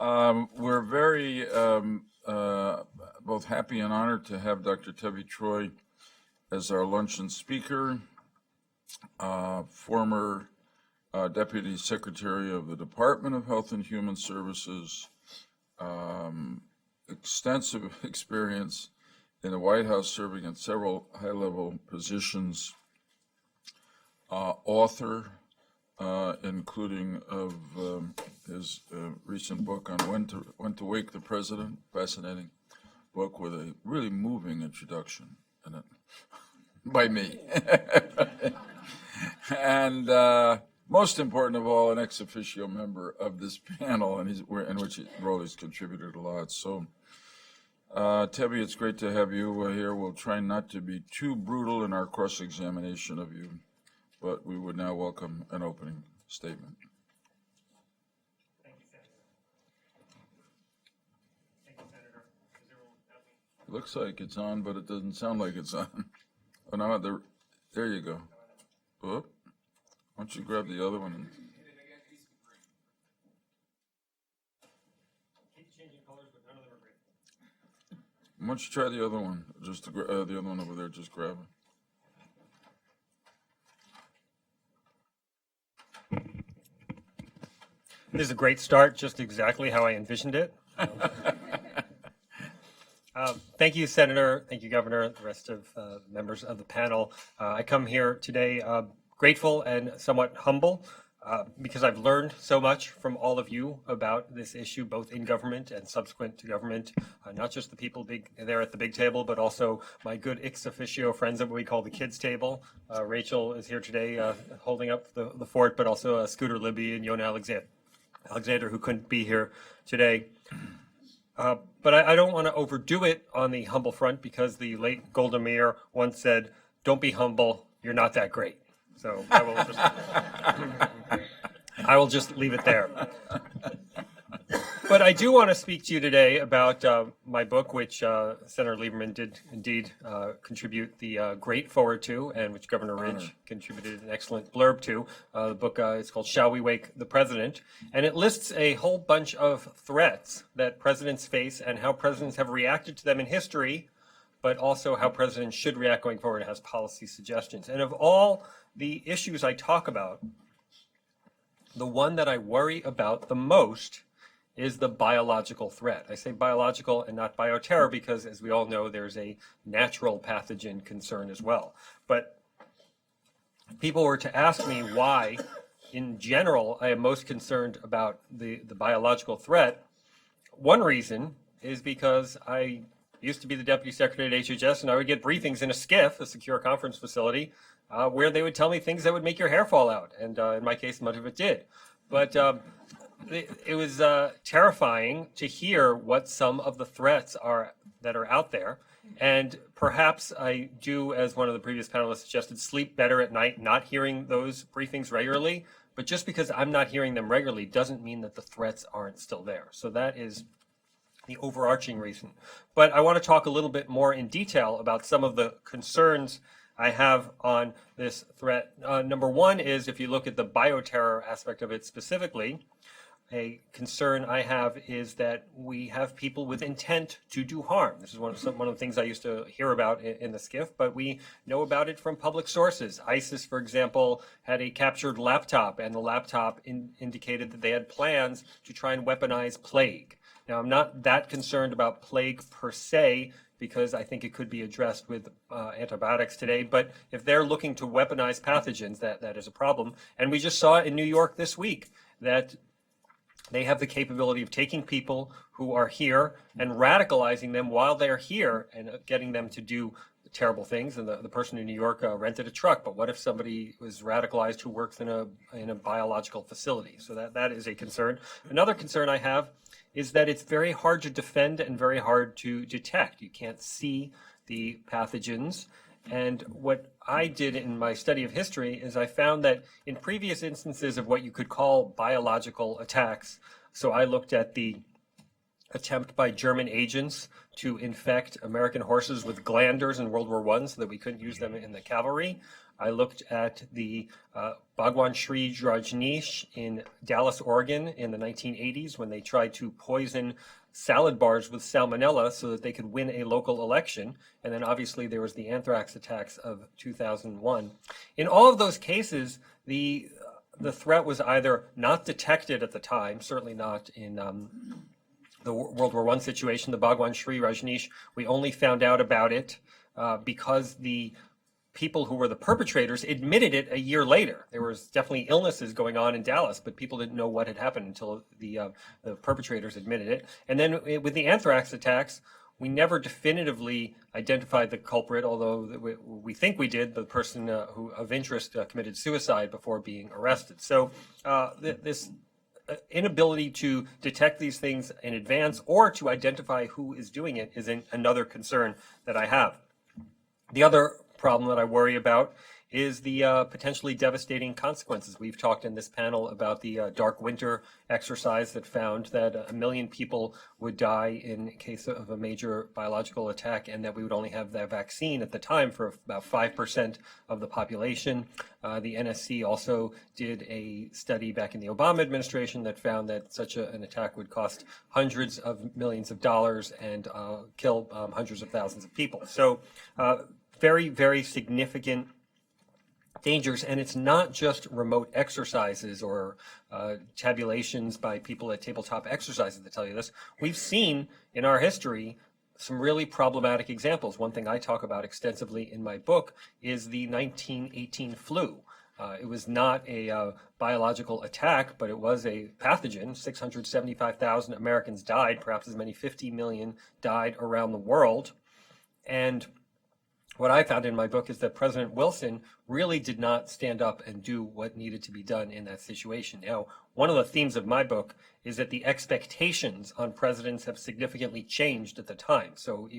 We're very both happy and honored to have Dr. Tevi Troy as our luncheon speaker, former Deputy Secretary of the Department of Health and Human Services, extensive experience in the White House serving in several high-level positions, author, including of his recent book on when to wake the president, fascinating book with a really moving introduction in it by me. And most important of all, an ex officio member of this panel, and in which role he's contributed a lot. So, Tevi, it's great to have you here. We'll try not to be too brutal in our cross-examination of you, but we would now welcome an opening statement. Thank you, Senator. Thank you, Senator. Is everyone happy? It looks like it's on, but it doesn't sound like it's on. Oh, no, there you go. Whoop. Why don't you grab the other one? Keep changing colors, but none of them are green. Why don't you try the other one? Just the other one over there, just grab it. This is a great start, just exactly how I envisioned it. Thank you, Senator. Thank you, Governor, the rest of members of the panel. I come here today grateful and somewhat humble because I've learned so much from all of you about this issue, both in government and subsequent to government, not just the people there at the big table, but also my good ex officio friends that we call the kids table. Rachel is here today holding up the fort, but also Scooter Libby and Yona Alexander, who couldn't be here today. But I don't want to overdo it on the humble front because the late Golda Meir once said, "Don't be humble, you're not that great." So I will just leave it there. But I do want to speak to you today about my book, which Senator Lieberman did indeed contribute the great forward to, and which Governor Ridge contributed an excellent blurb to. The book is called Shall We Wake the President? And it lists a whole bunch of threats that presidents face and how presidents have reacted to them in history, but also how presidents should react going forward. It has policy suggestions. And of all the issues I talk about, the one that I worry about the most is the biological threat. I say biological and not bioterror because, as we all know, there's a natural pathogen concern as well. But if people were to ask me why, in general, I am most concerned about the biological threat, one reason is because I used to be the Deputy Secretary at HHS, and I would get briefings in a SCIF, a secure conference facility, where they would tell me things that would make your hair fall out. And in my case, much of it did. But it was terrifying to hear what some of the threats are that are out there. And perhaps I do, as one of the previous panelists suggested, sleep better at night not hearing those briefings regularly. But just because I'm not hearing them regularly doesn't mean that the threats aren't still there. So that is the overarching reason. But I want to talk a little bit more in detail about some of the concerns I have on this threat. Number one is, if you look at the bioterror aspect of it specifically, a concern I have is that we have people with intent to do harm. This is one of the things I used to hear about in the SCIF, but we know about it from public sources. ISIS, for example, had a captured laptop, and the laptop indicated that they had plans to try and weaponize plague. Now, I'm not that concerned about plague per se, because I think it could be addressed with antibiotics today. But if they're looking to weaponize pathogens, that is a problem. And we just saw in New York this week that they have the capability of taking people who are here and radicalizing them while they're here and getting them to do terrible things. And the person in New York rented a truck. But what if somebody was radicalized who works in a biological facility? So that is a concern. Another concern I have is that it's very hard to defend and very hard to detect. You can't see the pathogens. And what I did in my study of history is I found that in previous instances of what you could call biological attacks, so I looked at the attempt by German agents to infect American horses with glanders in World War I so that we couldn't use them in the cavalry. I looked at the Bhagwan Shree Rajneesh in Dallas, Oregon in the 1980s when they tried to poison salad bars with salmonella so that they could win a local election. And then obviously there was the anthrax attacks of 2001. In all of those cases, the threat was either not detected at the time, certainly not in the World War I situation, the Bhagwan Shree Rajneesh, we only found out about it because the people who were the perpetrators admitted it a year later. There was definitely illnesses going on in Dallas, but people didn't know what had happened until the perpetrators admitted it. And then with the anthrax attacks, we never definitively identified the culprit, although we think we did. The person who of interest committed suicide before being arrested. So this inability to detect these things in advance or to identify who is doing it is another concern that I have. The other problem that I worry about is the potentially devastating consequences. We've talked in this panel about the dark winter exercise that found that 1 million people would die in case of a major biological attack, and that we would only have that vaccine at the time for about 5% of the population. The NSC also did a study back in the Obama administration that found that such an attack would cost hundreds of millions of dollars and kill hundreds of thousands of people. So very, very significant dangers, and it's not just remote exercises or tabulations by people at tabletop exercises that tell you this. We've seen in our history some really problematic examples. One thing I talk about extensively in my book is the 1918 flu. It was not a biological attack, but it was a pathogen. 675,000 Americans died, perhaps as many 50 million died around the world. And what I found in my book is that President Wilson really did not stand up and do what needed to be done in that situation. Now, one of the themes of my book is that the expectations on presidents have significantly changed at the time. So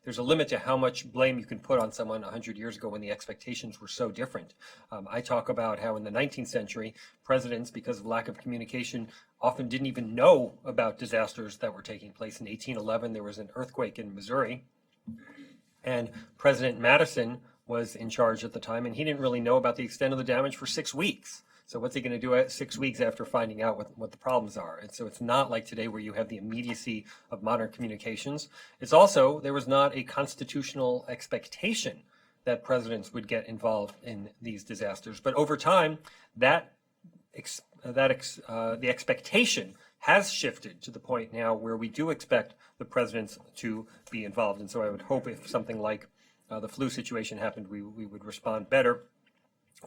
there's a limit to how much blame you can put on someone 100 years ago when the expectations were so different. I talk about how in the 19th century, presidents, because of lack of communication, often didn't even know about disasters that were taking place. In 1811, there was an earthquake in Missouri, and President Madison was in charge at the time, and he didn't really know about the extent of the damage for 6 weeks. So what's he going to do at 6 weeks after finding out what the problems are? And so it's not like today where you have the immediacy of modern communications. It's also, there was not a constitutional expectation that presidents would get involved in these disasters. But over time, the expectation has shifted to the point now where we do expect the presidents to be involved. And so I would hope if something like the flu situation happened, we would respond better.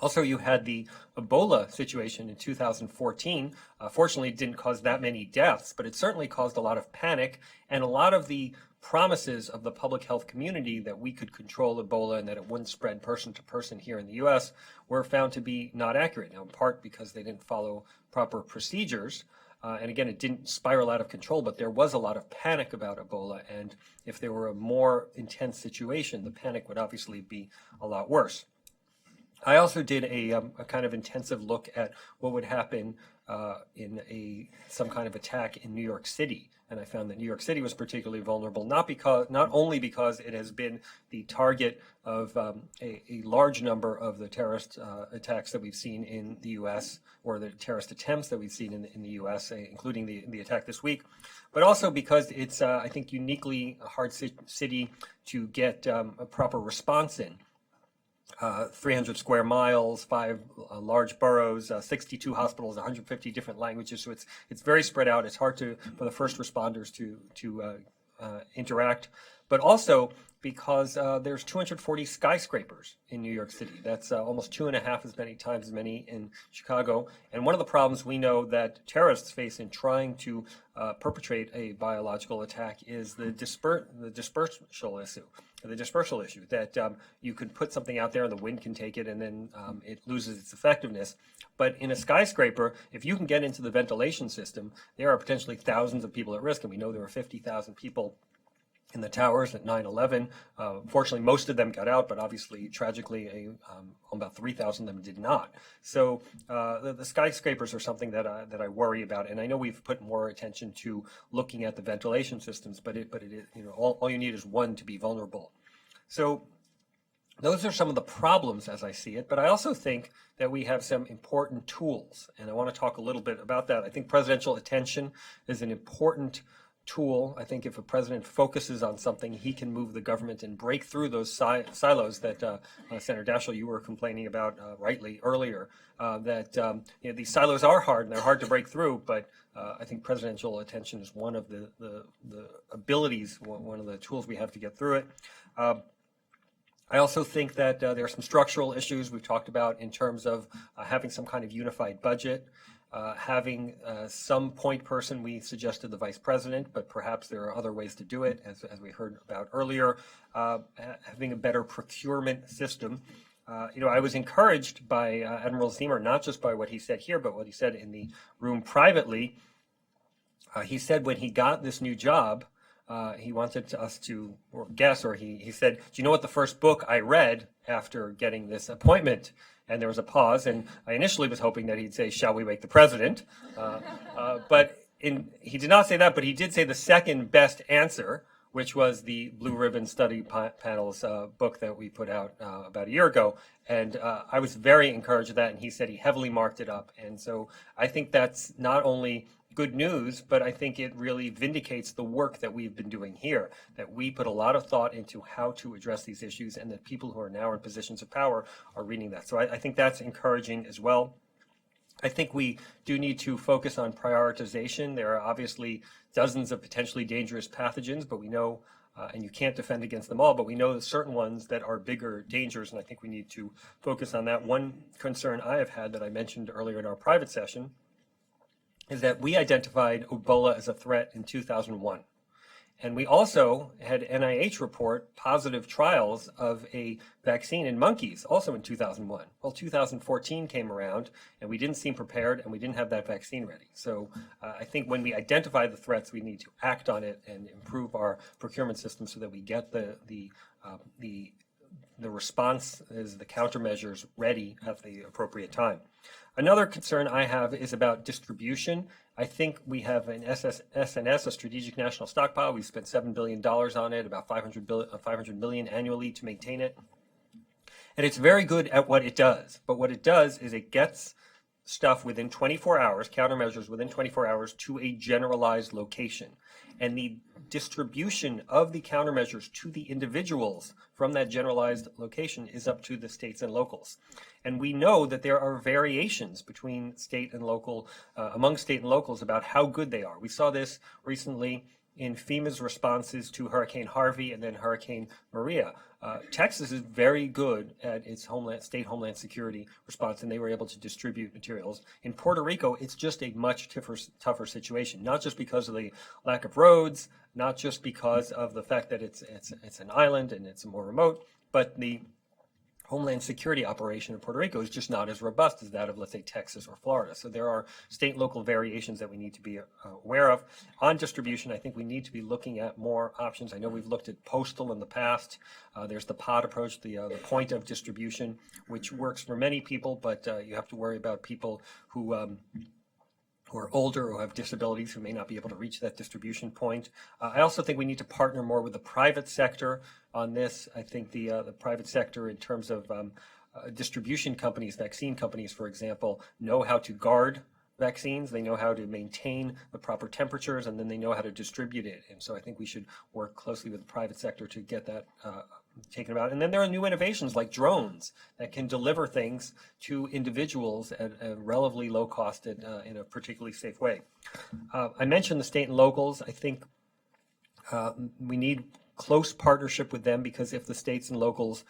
Also, you had the Ebola situation in 2014. Fortunately, it didn't cause that many deaths, but it certainly caused a lot of panic, and a lot of the promises of the public health community that we could control Ebola and that it wouldn't spread person to person here in the U.S. were found to be not accurate. Now, in part because they didn't follow proper procedures. And again, it didn't spiral out of control, but there was a lot of panic about Ebola. And if there were a more intense situation, the panic would obviously be a lot worse. I also did a kind of intensive look at what would happen in some kind of attack in New York City. And I found that New York City was particularly vulnerable, not only because it has been the target of a large number of the terrorist attacks that we've seen in the U.S., or the terrorist attempts that we've seen in the U.S., including the attack this week, but also because it's, I think, uniquely a hard city to get a proper response in. 300 square miles, 5 large boroughs, 62 hospitals, 150 different languages. So it's very spread out. It's hard for the first responders to interact, but also because there's 240 skyscrapers in New York City. That's almost 2.5 as many times as many in Chicago. And one of the problems we know that terrorists face in trying to perpetrate a biological attack is the dispersal issue, that you could put something out there and the wind can take it and then it loses its effectiveness. But in a skyscraper, if you can get into the ventilation system, there are potentially thousands of people at risk, and we know there are 50,000 people in the towers at 9/11. Fortunately, most of them got out, but obviously, tragically, about 3,000 of them did not. So the skyscrapers are something that I worry about, and I know we've put more attention to looking at the ventilation systems, but it is, all you need is one to be vulnerable. So those are some of the problems as I see it, but I also think that we have some important tools, and I want to talk a little bit about that. I think presidential attention is an important tool. I think if a president focuses on something, he can move the government and break through those silos that Senator Daschle, you were complaining about rightly earlier, that these silos are hard and they're hard to break through, but I think presidential attention is one of the abilities, one of the tools we have to get through it. I also think that there are some structural issues we've talked about in terms of having some kind of unified budget, having some point person. We suggested the vice president, but perhaps there are other ways to do it, as we heard about earlier, having a better procurement system. I was encouraged by Admiral Zimmer, not just by what he said here, but what he said in the room privately. He said when he got this new job, he wanted us to guess, or he said, do you know what the first book I read after getting this appointment? And there was a pause, and I initially was hoping that he'd say, shall we wake the president? But he did not say that, but he did say the second best answer, which was the Blue Ribbon Study Panel's book that we put out about a year ago. And I was very encouraged with that, and he said he heavily marked it up. And so I think that's not only good news, but I think it really vindicates the work that we've been doing here, that we put a lot of thought into how to address these issues, and that people who are now in positions of power are reading that. So I think that's encouraging as well. I think we do need to focus on prioritization. There are obviously dozens of potentially dangerous pathogens, but we know, and you can't defend against them all, but we know certain ones that are bigger dangers, and I think we need to focus on that. One concern I have had that I mentioned earlier in our private session is that we identified Ebola as a threat in 2001. And we also had NIH report positive trials of a vaccine in monkeys, also in 2001. Well, 2014 came around, and we didn't seem prepared, and we didn't have that vaccine ready. So I think when we identify the threats, we need to act on it and improve our procurement system so that we get the responses, the countermeasures ready at the appropriate time. Another concern I have is about distribution. I think we have an SNS, a Strategic National Stockpile. We've spent $7 billion on it, about $500 million annually to maintain it. And it's very good at what it does. But what it does is it gets stuff within 24 hours, countermeasures within 24 hours, to a generalized location. And the distribution of the countermeasures to the individuals from that generalized location is up to the states and locals. And we know that there are variations between state and local, among state and locals, about how good they are. We saw this recently in FEMA's responses to Hurricane Harvey and then Hurricane Maria. Texas is very good at its state homeland security response, and they were able to distribute materials. In Puerto Rico, it's just a much tougher situation, not just because of the lack of roads, not just because of the fact that it's an island and it's more remote, but the homeland security operation in Puerto Rico is just not as robust as that of, let's say, Texas or Florida. So there are state and local variations that we need to be aware of. On distribution, I think we need to be looking at more options. I know we've looked at postal in the past. There's the pod approach, the point of distribution, which works for many people, but you have to worry about people who are older or have disabilities who may not be able to reach that distribution point. I also think we need to partner more with the private sector on this. I think the private sector, in terms of distribution companies, vaccine companies, for example, know how to guard vaccines. They know how to maintain the proper temperatures, and then they know how to distribute it. And so I think we should work closely with the private sector to get that taken about. And then there are new innovations like drones that can deliver things to individuals at a relatively low cost in a particularly safe way. I mentioned the state and locals. I think we need close partnership with them, because if the states and locals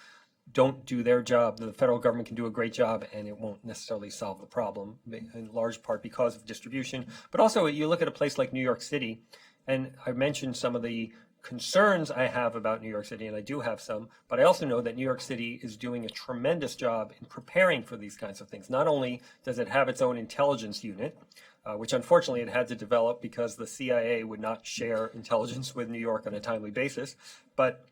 don't do their job, the federal government can do a great job and it won't necessarily solve the problem, in large part because of distribution. But also, you look at a place like New York City, and I mentioned some of the concerns I have about New York City, and I do have some, but I also know that New York City is doing a tremendous job in preparing for these kinds of things. Not only does it have its own intelligence unit, which unfortunately it had to develop because the CIA would not share intelligence with New York on a timely basis. But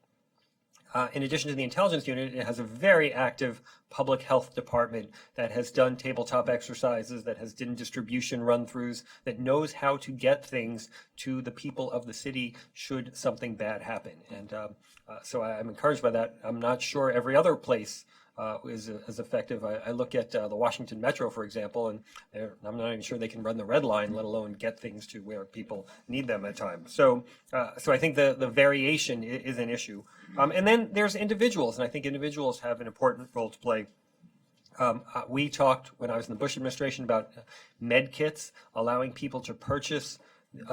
in addition to the intelligence unit, it has a very active public health department that has done tabletop exercises, that has done distribution run-throughs, that knows how to get things to the people of the city should something bad happen. And so I'm encouraged by that. I'm not sure every other place is as effective. I look at the Washington Metro, for example, and I'm not even sure they can run the red line, let alone get things to where people need them at times. So I think the variation is an issue. And then there's individuals, and I think individuals have an important role to play. We talked when I was in the Bush administration about med kits, allowing people to purchase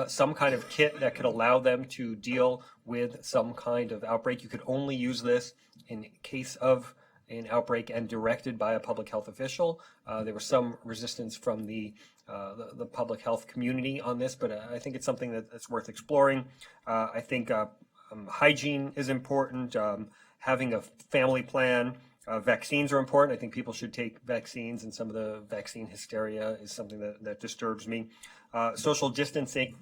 some kind of kit that could allow them to deal with some kind of outbreak. You could only use this in case of an outbreak and directed by a public health official. There was some resistance from the public health community on this, but I think it's something that's worth exploring. I think hygiene is important, having a family plan. Vaccines are important. I think people should take vaccines, and some of the vaccine hysteria is something that disturbs me. Social distancing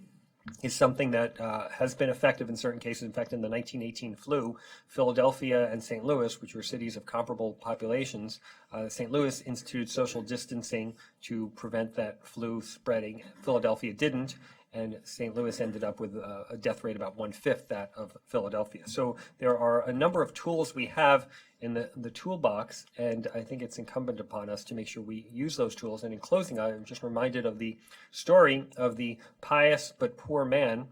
is something that has been effective in certain cases. In fact, in the 1918 flu, Philadelphia and St. Louis, which were cities of comparable populations, St. Louis instituted social distancing to prevent that flu spreading. Philadelphia didn't, and St. Louis ended up with a death rate about 1/5 that of Philadelphia. So there are a number of tools we have in the toolbox, and I think it's incumbent upon us to make sure we use those tools. And in closing, I'm just reminded of the story of the pious but poor man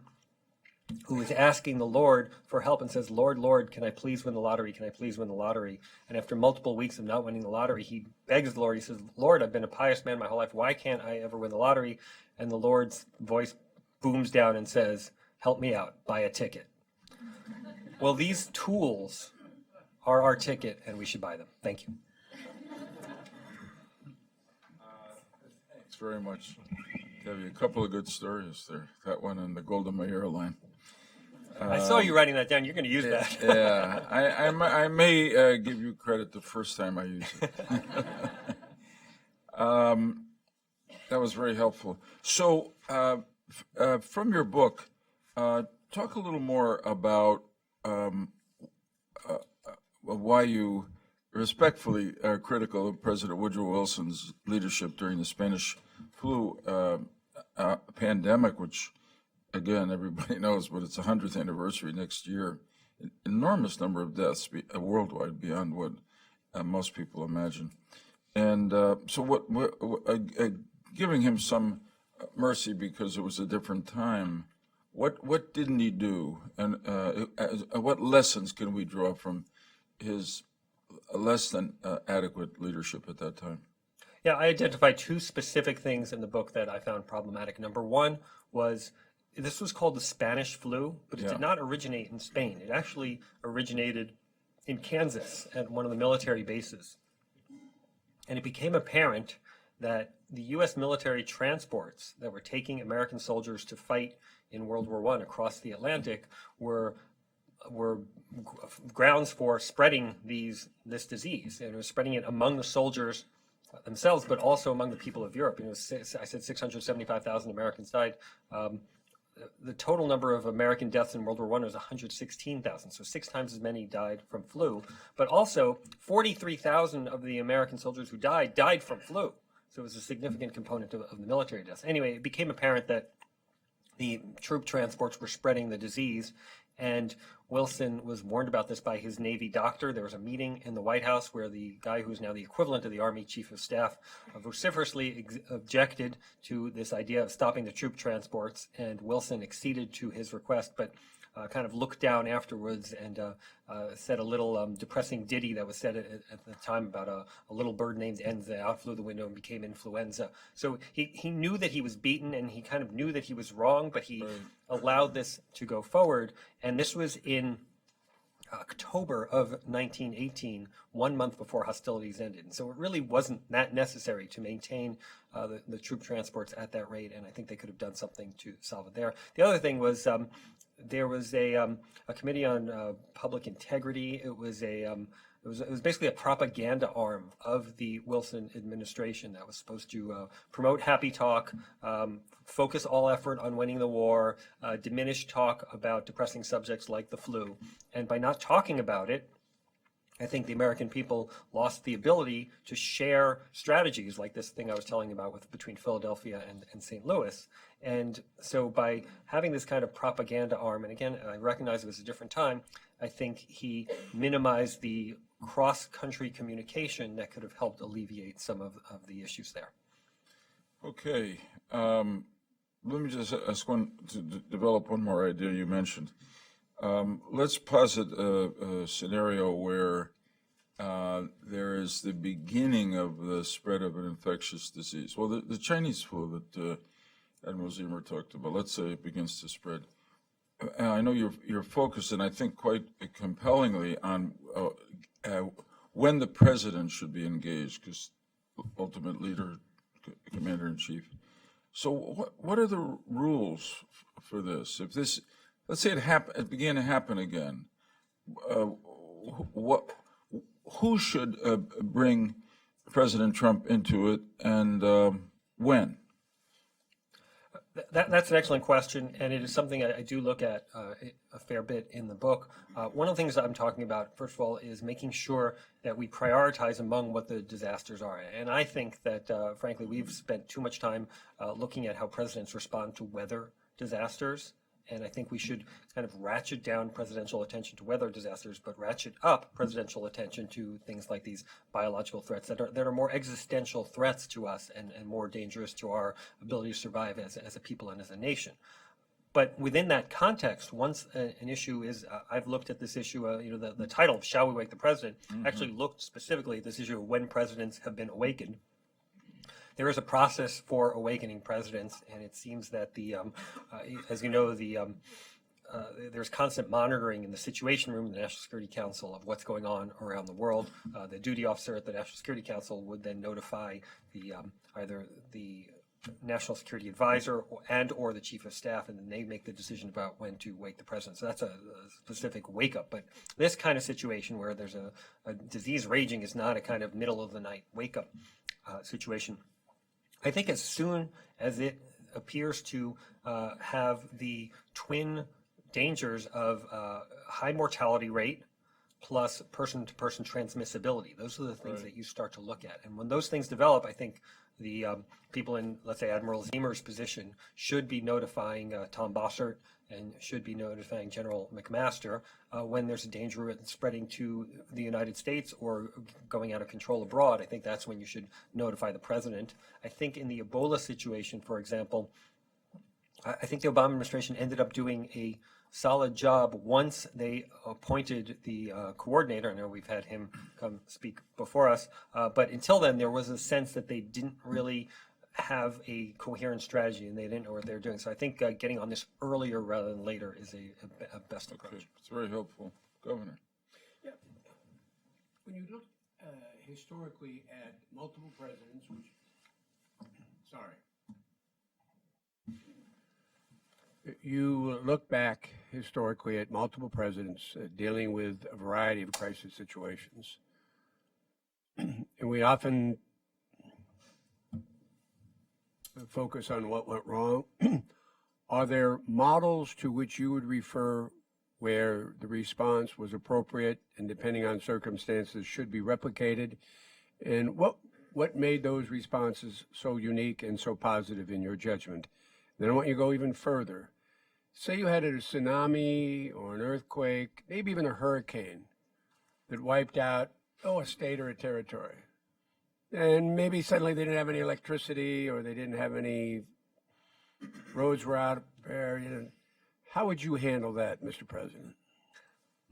who is asking the Lord for help and says, "Lord, Lord, can I please win the lottery? Can I please win the lottery?" And after multiple weeks of not winning the lottery, he begs the Lord. He says, "Lord, I've been a pious man my whole life. Why can't I ever win the lottery?" And the Lord's voice booms down and says, "Help me out, buy a ticket." Well, these tools are our ticket, and we should buy them. Thank you. Thanks very much. Tevi, a couple of good stories there. That one and the Golden Meir line. I saw you writing that down. You're going to use that. Yeah, I may give you credit the first time I use it. That was very helpful. So, from your book, talk a little more about why you respectfully are critical of President Woodrow Wilson's leadership during the Spanish flu pandemic, which, again, everybody knows, but it's 100th anniversary next year. An enormous number of deaths worldwide, beyond what most people imagine. And so giving him some mercy because it was a different time, what didn't he do? And what lessons can we draw from his less than adequate leadership at that time? Yeah, I identified two specific things in the book that I found problematic. Number one was this was called the Spanish flu, but it did not originate in Spain. It actually originated in Kansas at one of the military bases. And it became apparent that the U.S. military transports that were taking American soldiers to fight in World War I across the Atlantic were grounds for spreading this disease, and it was spreading it among the soldiers themselves, but also among the people of Europe. I said 675,000 Americans died. The total number of American deaths in World War I was 116,000, so 6 times as many died from flu. But also, 43,000 of the American soldiers who died from flu. So it was a significant component of the military deaths. Anyway, it became apparent that the troop transports were spreading the disease, and Wilson was warned about this by his Navy doctor. There was a meeting in the White House where the guy who's now the equivalent of the Army Chief of Staff vociferously objected to this idea of stopping the troop transports, and Wilson acceded to his request, but kind of looked down afterwards and said a little depressing ditty that was said at the time about a little bird named Enza out flew the window and became influenza. So he knew that he was beaten, and he kind of knew that he was wrong, but he allowed this to go forward. And this was in October of 1918, 1 month before hostilities ended. And so it really wasn't that necessary to maintain the troop transports at that rate, and I think they could have done something to solve it there. The other thing was there was a committee on public integrity. It was it was basically a propaganda arm of the Wilson administration that was supposed to promote happy talk, focus all effort on winning the war, diminish talk about depressing subjects like the flu. And by not talking about it, I think the American people lost the ability to share strategies like this thing I was telling you about between Philadelphia and St. Louis. And so by having this kind of propaganda arm, and again, I recognize it was a different time, I think he minimized the cross-country communication that could have helped alleviate some of the issues there. Okay. Let me just ask to develop one more idea you mentioned. Let's posit a scenario where there is the beginning of the spread of an infectious disease. Well, the Chinese flu that Admiral Zimmer talked about, let's say it begins to spread. I know you're focused, and I think quite compellingly, on when the president should be engaged, because ultimate leader, commander-in-chief. So what are the rules for this? If this, let's say it began to happen again, who should bring President Trump into it, and when? That's an excellent question, and it is something I do look at a fair bit in the book. One of the things that I'm talking about, first of all, is making sure that we prioritize among what the disasters are. And I think that, frankly, we've spent too much time looking at how presidents respond to weather disasters. And I think we should kind of ratchet down presidential attention to weather disasters, but ratchet up presidential attention to things like these biological threats that are more existential threats to us and more dangerous to our ability to survive as a people and as a nation. But within that context, once an issue is, I've looked at this issue, the title, Shall We Wake the President, actually looked specifically at this issue of when presidents have been awakened. There is a process for awakening presidents, and it seems that as you know, there's constant monitoring in the Situation Room, the National Security Council, of what's going on around the world. The duty officer at the National Security Council would then notify either the National Security Advisor or the Chief of Staff, and then they make the decision about when to wake the president. So that's a specific wake-up. But this kind of situation where there's a disease raging is not a kind of middle-of-the-night wake-up situation. I think as soon as it appears to have the twin dangers of high mortality rate plus person-to-person transmissibility, those are the things that you start to look at. And when those things develop, I think the people in, let's say, Admiral Zimmer's position should be notifying Tom Bossert and should be notifying General McMaster when there's a danger of spreading to the United States or going out of control abroad. I think that's when you should notify the president. I think in the Ebola situation, for example, I think the Obama administration ended up doing a solid job once they appointed the coordinator. I know we've had him come speak before us, but until then, there was a sense that they didn't really have a coherent strategy and they didn't know what they were doing. So I think getting on this earlier rather than later is a best approach. Okay. It's very helpful. Governor. Yeah. When you look historically at multiple presidents, you look back historically at multiple presidents dealing with a variety of crisis situations, and we often focus on what went wrong. Are there models to which you would refer where the response was appropriate and, depending on circumstances, should be replicated? And what made those responses so unique and so positive in your judgment? Then I want you to go even further. Say you had a tsunami or an earthquake, maybe even a hurricane that wiped out, a state or a territory. And maybe suddenly they didn't have any electricity or they didn't have any roads were out there. How would you handle that, Mr. President?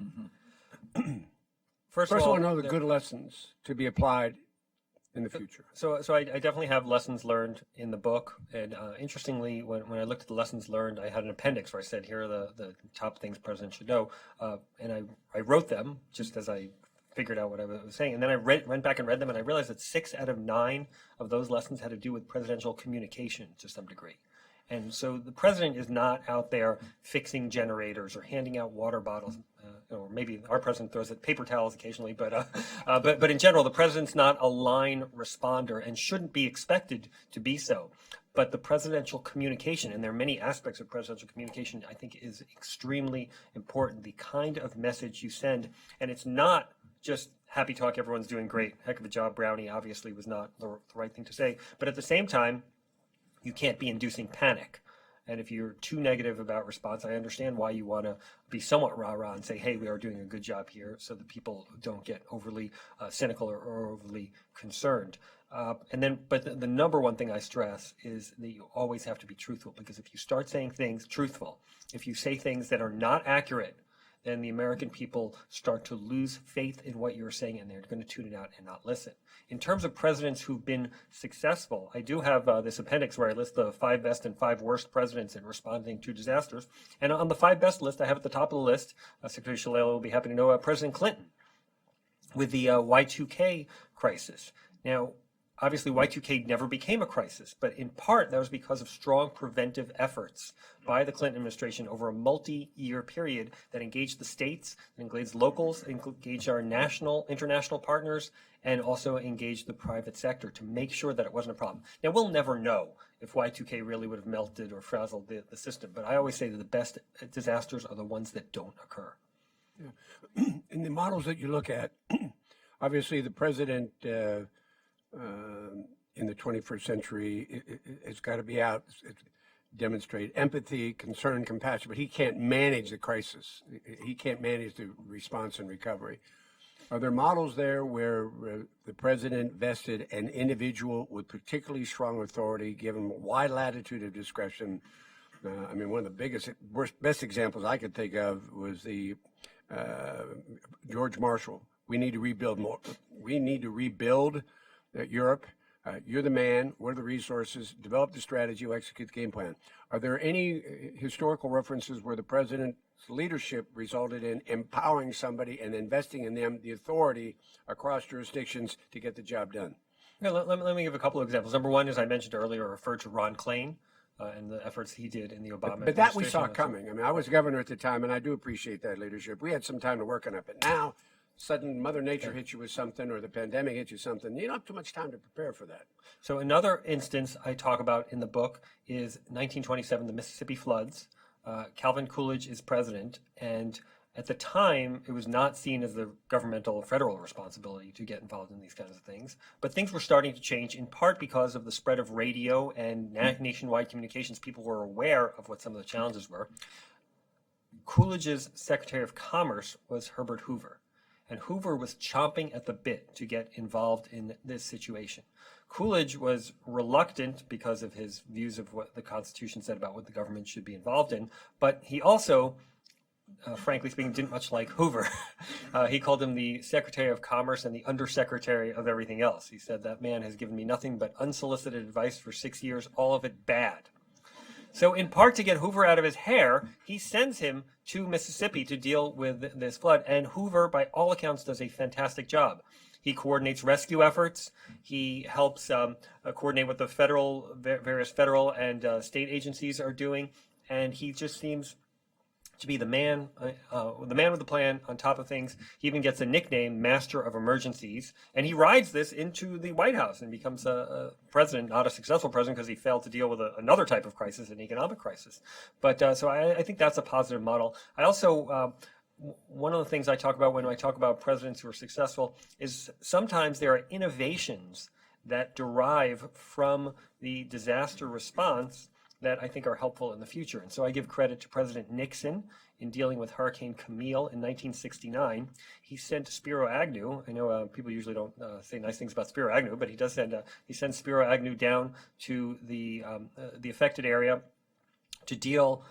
Mm-hmm. First of all, I know the good lessons to be applied in the future. So I definitely have lessons learned in the book. And interestingly, when I looked at the lessons learned, I had an appendix where I said, here are the top things presidents should know. And I wrote them just as I figured out what I was saying. And then I went back and read them, and I realized that 6 out of 9 of those lessons had to do with presidential communication to some degree. And so the president is not out there fixing generators or handing out water bottles. Or maybe our president throws out paper towels occasionally, but in general, the president's not a line responder and shouldn't be expected to be so. But the presidential communication, and there are many aspects of presidential communication, I think is extremely important. The kind of message you send, and it's not just happy talk, everyone's doing great, heck of a job, Brownie obviously was not the right thing to say. But at the same time, you can't be inducing panic. And if you're too negative about response, I understand why you want to be somewhat rah-rah and say, hey, we are doing a good job here, so that people don't get overly cynical or overly concerned. But the number one thing I stress is that you always have to be truthful, because if you start saying things truthful, if you say things that are not accurate, then the American people start to lose faith in what you're saying, and they're going to tune it out and not listen. In terms of presidents who've been successful, I do have this appendix where I list the 5 best and 5 worst presidents in responding to disasters. And on the 5 best list, I have at the top of the list, Secretary Shalala will be happy to know, President Clinton with the Y2K crisis. Now, obviously, Y2K never became a crisis, but in part that was because of strong preventive efforts by the Clinton administration over a multi-year period that engaged the states, engaged locals, engaged our international partners, and also engaged the private sector to make sure that it wasn't a problem. Now, we'll never know if Y2K really would have melted or frazzled the system, but I always say that the best disasters are the ones that don't occur. Yeah. In the models that you look at, obviously the president in the 21st century, it's got to be out, demonstrate empathy, concern, compassion, but he can't manage the crisis. He can't manage the response and recovery. Are there models there where the president vested an individual with particularly strong authority, given wide latitude of discretion? I mean, one of the best examples I could think of was the George Marshall. We need to rebuild more. We need to rebuild Europe. You're the man. What are the resources? Develop the strategy. Execute the game plan. Are there any historical references where the president's leadership resulted in empowering somebody and investing in them the authority across jurisdictions to get the job done? Yeah, let me give a couple of examples. Number one, as I mentioned earlier, referred to Ron Klain and the efforts he did in the Obama administration. But that we saw coming. I mean, I was governor at the time, and I do appreciate that leadership. We had some time to work on it, but now sudden Mother Nature hits you with something, or the pandemic hits you something, you don't have too much time to prepare for that. So another instance I talk about in the book is 1927, the Mississippi floods. Calvin Coolidge is president, and at the time, it was not seen as the governmental federal responsibility to get involved in these kinds of things. But things were starting to change, in part because of the spread of radio and nationwide communications. People were aware of what some of the challenges were. Coolidge's Secretary of Commerce was Herbert Hoover. And Hoover was chomping at the bit to get involved in this situation. Coolidge was reluctant because of his views of what the Constitution said about what the government should be involved in, but he also, frankly speaking, didn't much like Hoover. He called him the Secretary of Commerce and the Undersecretary of everything else. He said, that man has given me nothing but unsolicited advice for 6 years, all of it bad. So in part to get Hoover out of his hair, he sends him to Mississippi to deal with this flood. And Hoover, by all accounts, does a fantastic job. He coordinates rescue efforts. He helps coordinate what the various federal and state agencies are doing. And he just seems to be the man with the plan, on top of things. He even gets a nickname, Master of Emergencies, and he rides this into the White House and becomes a president, not a successful president because he failed to deal with another type of crisis, an economic crisis. But so I think that's a positive model. I also, one of the things I talk about when I talk about presidents who are successful is sometimes there are innovations that derive from the disaster response that I think are helpful in the future. And so I give credit to President Nixon in dealing with Hurricane Camille in 1969. He sent Spiro Agnew. I know people usually don't say nice things about Spiro Agnew, but he does send. He sends Spiro Agnew down to the affected area to deal,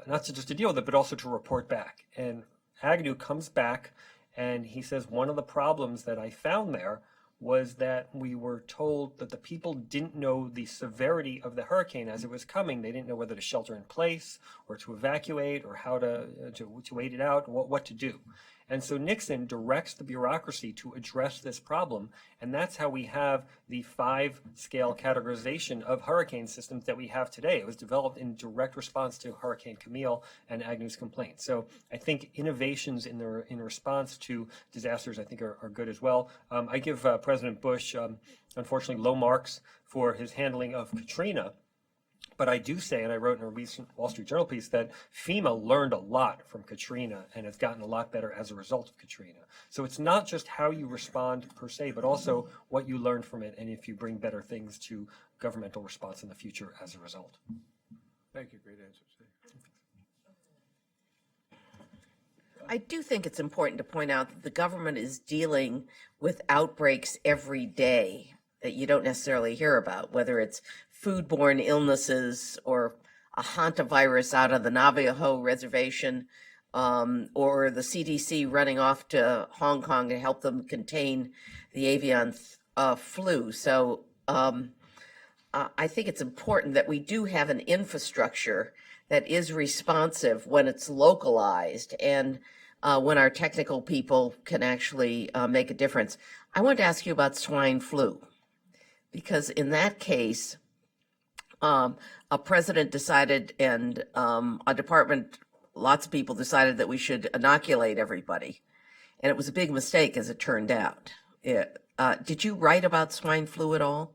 not just to deal with it, but also to report back. And Agnew comes back and he says, one of the problems that I found there was that we were told that the people didn't know the severity of the hurricane as it was coming. They didn't know whether to shelter in place or to evacuate or how to wait it out, what to do. And so Nixon directs the bureaucracy to address this problem. And that's how we have the 5-scale categorization of hurricane systems that we have today. It was developed in direct response to Hurricane Camille and Agnew's complaint. So I think innovations in response to disasters, I think, are good as well. I give President Bush, unfortunately, low marks for his handling of Katrina. But I do say, and I wrote in a recent Wall Street Journal piece, that FEMA learned a lot from Katrina and has gotten a lot better as a result of Katrina. So it's not just how you respond per se, but also what you learned from it and if you bring better things to governmental response in the future as a result. Thank you. Great answers. I do think it's important to point out that the government is dealing with outbreaks every day that you don't necessarily hear about, whether it's foodborne illnesses or a hantavirus out of the Navajo reservation, or the CDC running off to Hong Kong to help them contain the avian flu. So I think it's important that we do have an infrastructure that is responsive when it's localized and when our technical people can actually make a difference. I want to ask you about swine flu, because in that case, a president decided and a department, lots of people decided that we should inoculate everybody. And it was a big mistake, as it turned out. Did you write about swine flu at all?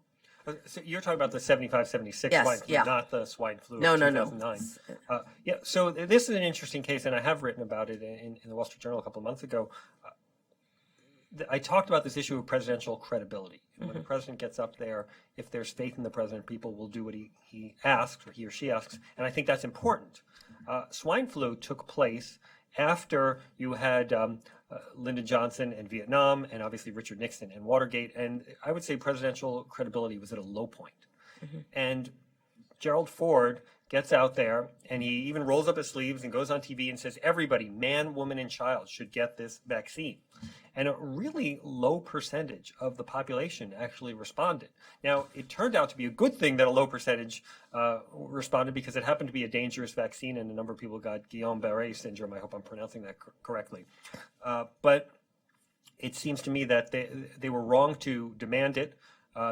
So you're talking about the 75-76 Yes, swine flu, yeah. not the swine flu No, of no, 2009. Yeah, so this is an interesting case, and I have written about it in the Wall Street Journal a couple of months ago. I talked about this issue of presidential credibility. And when the president gets up there, if there's faith in the president, people will do what he asks, or he or she asks, and I think that's important. Swine flu took place after you had Lyndon Johnson and Vietnam, and obviously Richard Nixon and Watergate, and I would say presidential credibility was at a low point. And Gerald Ford gets out there, and he even rolls up his sleeves and goes on TV and says, everybody, man, woman, and child, should get this vaccine. And a really low percentage of the population actually responded. Now, it turned out to be a good thing that a low percentage responded, because it happened to be a dangerous vaccine, and a number of people got Guillain-Barré syndrome. I hope I'm pronouncing that correctly. But it seems to me that they were wrong to demand it.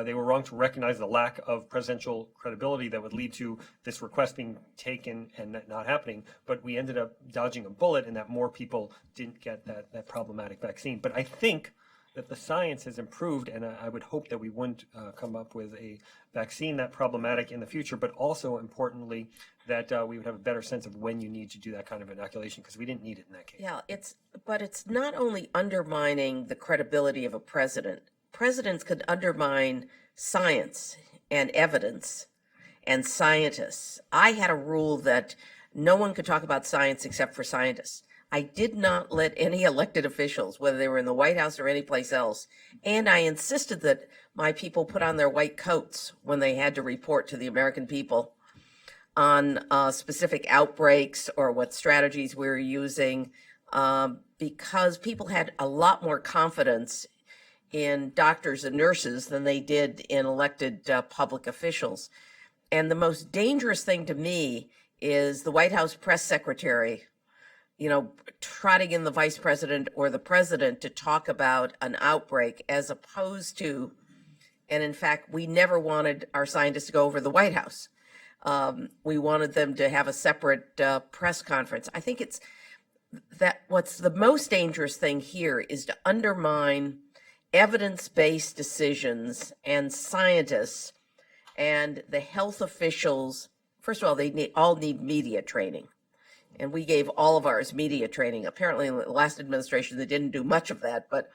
They were wrong to recognize the lack of presidential credibility that would lead to this request being taken and that not happening. But we ended up dodging a bullet in that more people didn't get that problematic vaccine. But I think that the science has improved, and I would hope that we wouldn't come up with a vaccine that problematic in the future, but also importantly, that we would have a better sense of when you need to do that kind of inoculation, because we didn't need it in that case. Yeah, but it's not only undermining the credibility of a president. Presidents could undermine science and evidence and scientists. I had a rule that no one could talk about science except for scientists. I did not let any elected officials, whether they were in the White House or anyplace else, and I insisted that my people put on their white coats when they had to report to the American people on specific outbreaks or what strategies we were using, because people had a lot more confidence in doctors and nurses than they did in elected public officials. And the most dangerous thing to me is the White House press secretary, trotting in the vice president or the president to talk about an outbreak, as opposed to, and in fact, we never wanted our scientists to go over to the White House. We wanted them to have a separate press conference. I think it's that what's the most dangerous thing here is to undermine evidence-based decisions and scientists and the health officials. First of all, they all need media training. And we gave all of ours media training. Apparently in the last administration, they didn't do much of that, but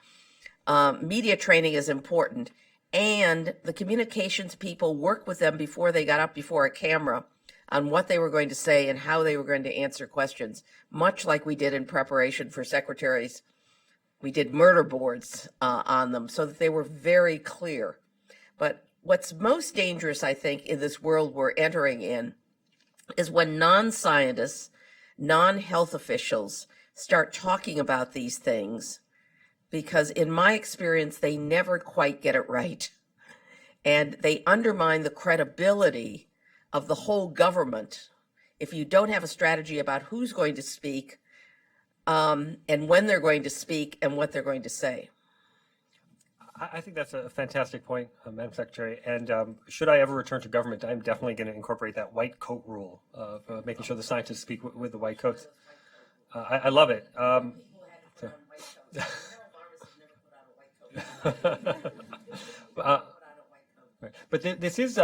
media training is important. And the communications people worked with them before they got up before a camera on what they were going to say and how they were going to answer questions, much like we did in preparation for secretaries. We did murder boards on them so that they were very clear. But what's most dangerous, I think, in this world we're entering in is when non-scientists, non-health officials start talking about these things, because in my experience, they never quite get it right. And they undermine the credibility of the whole government. If you don't have a strategy about who's going to speak, and when they're going to speak and what they're going to say. I think that's a fantastic point, Madam Secretary. And should I ever return to government, I'm definitely going to incorporate that white coat rule of making sure the scientists speak with the white coats. I love it. But this is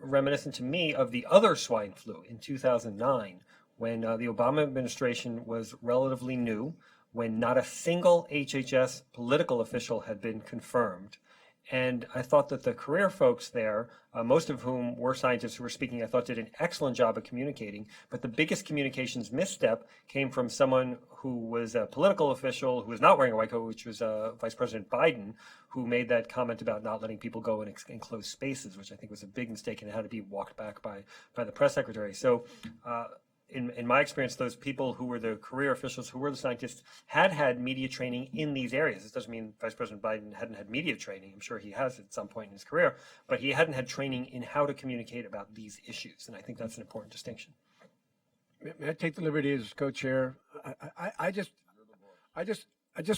reminiscent to me of the other swine flu in 2009, when the Obama administration was relatively new, when not a single HHS political official had been confirmed. And I thought that the career folks there, most of whom were scientists who were speaking, I thought did an excellent job of communicating. But the biggest communications misstep came from someone who was a political official who was not wearing a white coat, which was Vice President Biden, who made that comment about not letting people go in enclosed spaces, which I think was a big mistake and it had to be walked back by the press secretary. So in my experience, those people who were the career officials, who were the scientists, had media training in these areas. This doesn't mean Vice President Biden hadn't had media training. I'm sure he has at some point in his career, but he hadn't had training in how to communicate about these issues. And I think that's an important distinction. May I take the liberty as co-chair? I just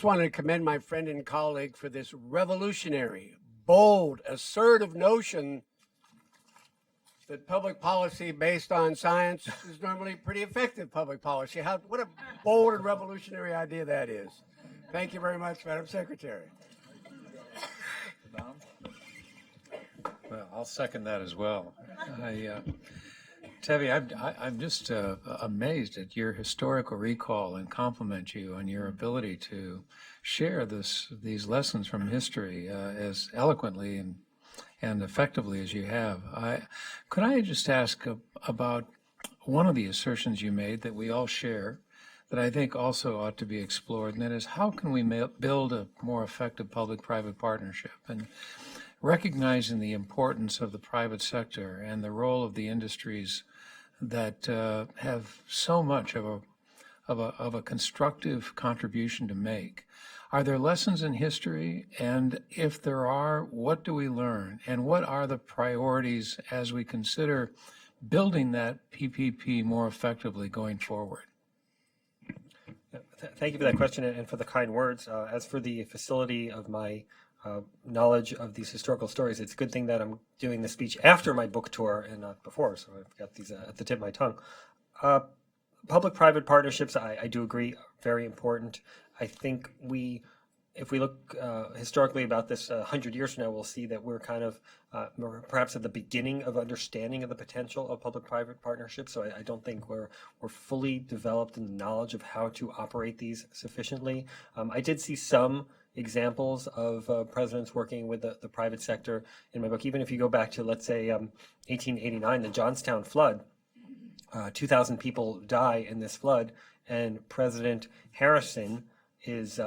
wanted to commend my friend and colleague for this revolutionary, bold, assertive notion that public policy based on science is normally pretty effective public policy. What a bold and revolutionary idea that is. Thank you very much, Madam Secretary. Well, I'll second that as well. Tevi, I'm just amazed at your historical recall and compliment you on your ability to share these lessons from history as eloquently and effectively as you have. Could I just ask about one of the assertions you made that we all share, that I think also ought to be explored, and that is, how can we build a more effective public-private partnership? And recognizing the importance of the private sector and the role of the industries that have so much of a constructive contribution to make. Are there lessons in history? And if there are, what do we learn? And what are the priorities as we consider building that PPP more effectively going forward? Thank you for that question and for the kind words. As for the facility of my knowledge of these historical stories, it's a good thing that I'm doing the speech after my book tour and not before, so I've got these at the tip of my tongue. Public-private partnerships, I do agree, are very important. I think if we look historically about this 100 years from now, we'll see that we're kind of perhaps at the beginning of understanding of the potential of public-private partnerships. So I don't think we're fully developed in the knowledge of how to operate these sufficiently. I did see some examples of presidents working with the private sector in my book. Even if you go back to, let's say, 1889, the Johnstown flood, 2,000 people die in this flood, and President Harrison is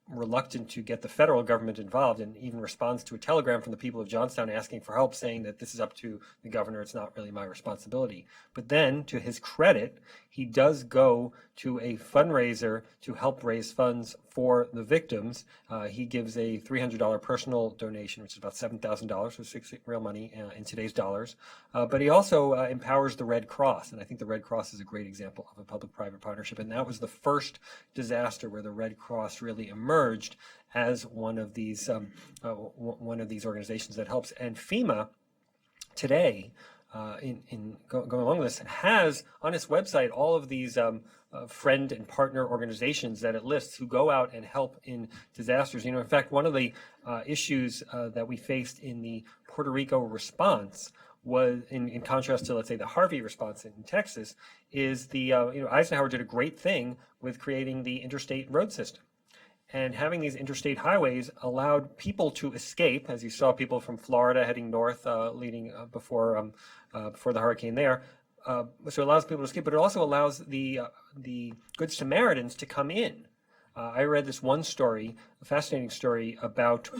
reluctant to get the federal government involved, and even responds to a telegram from the people of Johnstown asking for help, saying that this is up to the governor, it's not really my responsibility. But then, to his credit, he does go to a fundraiser to help raise funds for the victims. He gives a $300 personal donation, which is about $7,000, which is real money in today's dollars. But he also empowers the Red Cross, and I think the Red Cross is a great example of a public-private partnership. And that was the first disaster where the Red Cross really emerged as one of these organizations that helps. And FEMA today, going along with this, has on its website all of these friend and partner organizations that it lists who go out and help in disasters. In fact, one of the issues that we faced in the Puerto Rico response was, in contrast to, let's say, the Harvey response in Texas, is Eisenhower did a great thing with creating the interstate road system. And having these interstate highways allowed people to escape, as you saw people from Florida heading north, leading before the hurricane there. So it allows people to escape, but it also allows the Good Samaritans to come in. I read this one story, a fascinating story about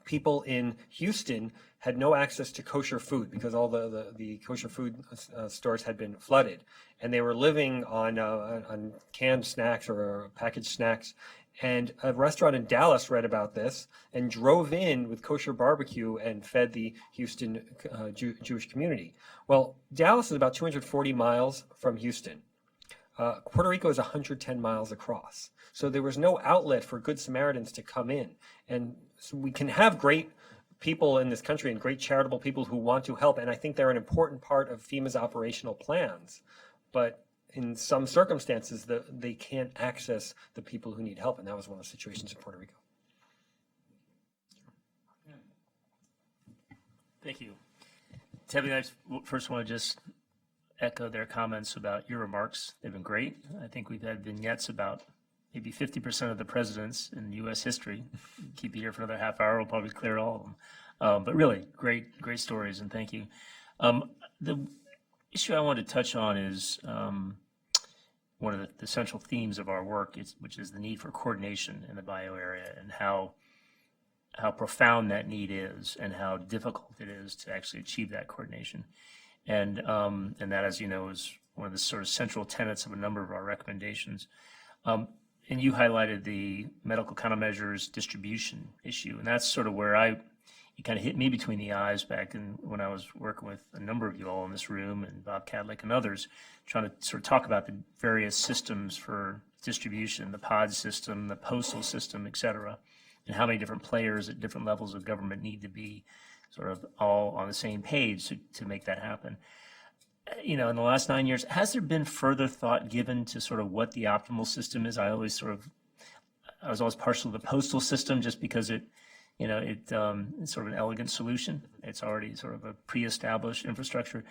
people in Houston had no access to kosher food because all the kosher food stores had been flooded, and they were living on canned snacks or packaged snacks. And a restaurant in Dallas read about this and drove in with kosher barbecue and fed the Houston Jewish community. Well, Dallas is about 240 miles from Houston. Puerto Rico is 110 miles across. So there was no outlet for Good Samaritans to come in. And so we can have great people in this country and great charitable people who want to help. And I think they're an important part of FEMA's operational plans. But in some circumstances, they can't access the people who need help. And that was one of the situations in Puerto Rico. Thank you. Tevi, I first want to just echo their comments about your remarks. They've been great. I think we've had vignettes about maybe 50% of the presidents in U.S. history. Keep you here for another half hour, we'll probably clear all of them. But really, great stories, and thank you. The issue I want to touch on is one of the central themes of our work, which is the need for coordination in the bio area, and how profound that need is and how difficult it is to actually achieve that coordination. And that, as you know, is one of the sort of central tenets of a number of our recommendations. And you highlighted the medical countermeasures distribution issue, and that's sort of where it kind of hit me between the eyes back when I was working with a number of you all in this room, and Bob Cadlick and others, trying to sort of talk about the various systems for distribution, the pod system, the postal system, et cetera, and how many different players at different levels of government need to be sort of all on the same page to make that happen. In the last 9 years, has there been further thought given to sort of what the optimal system is? I was always partial to the postal system just because it's sort of an elegant solution. It's already sort of a pre-established infrastructure.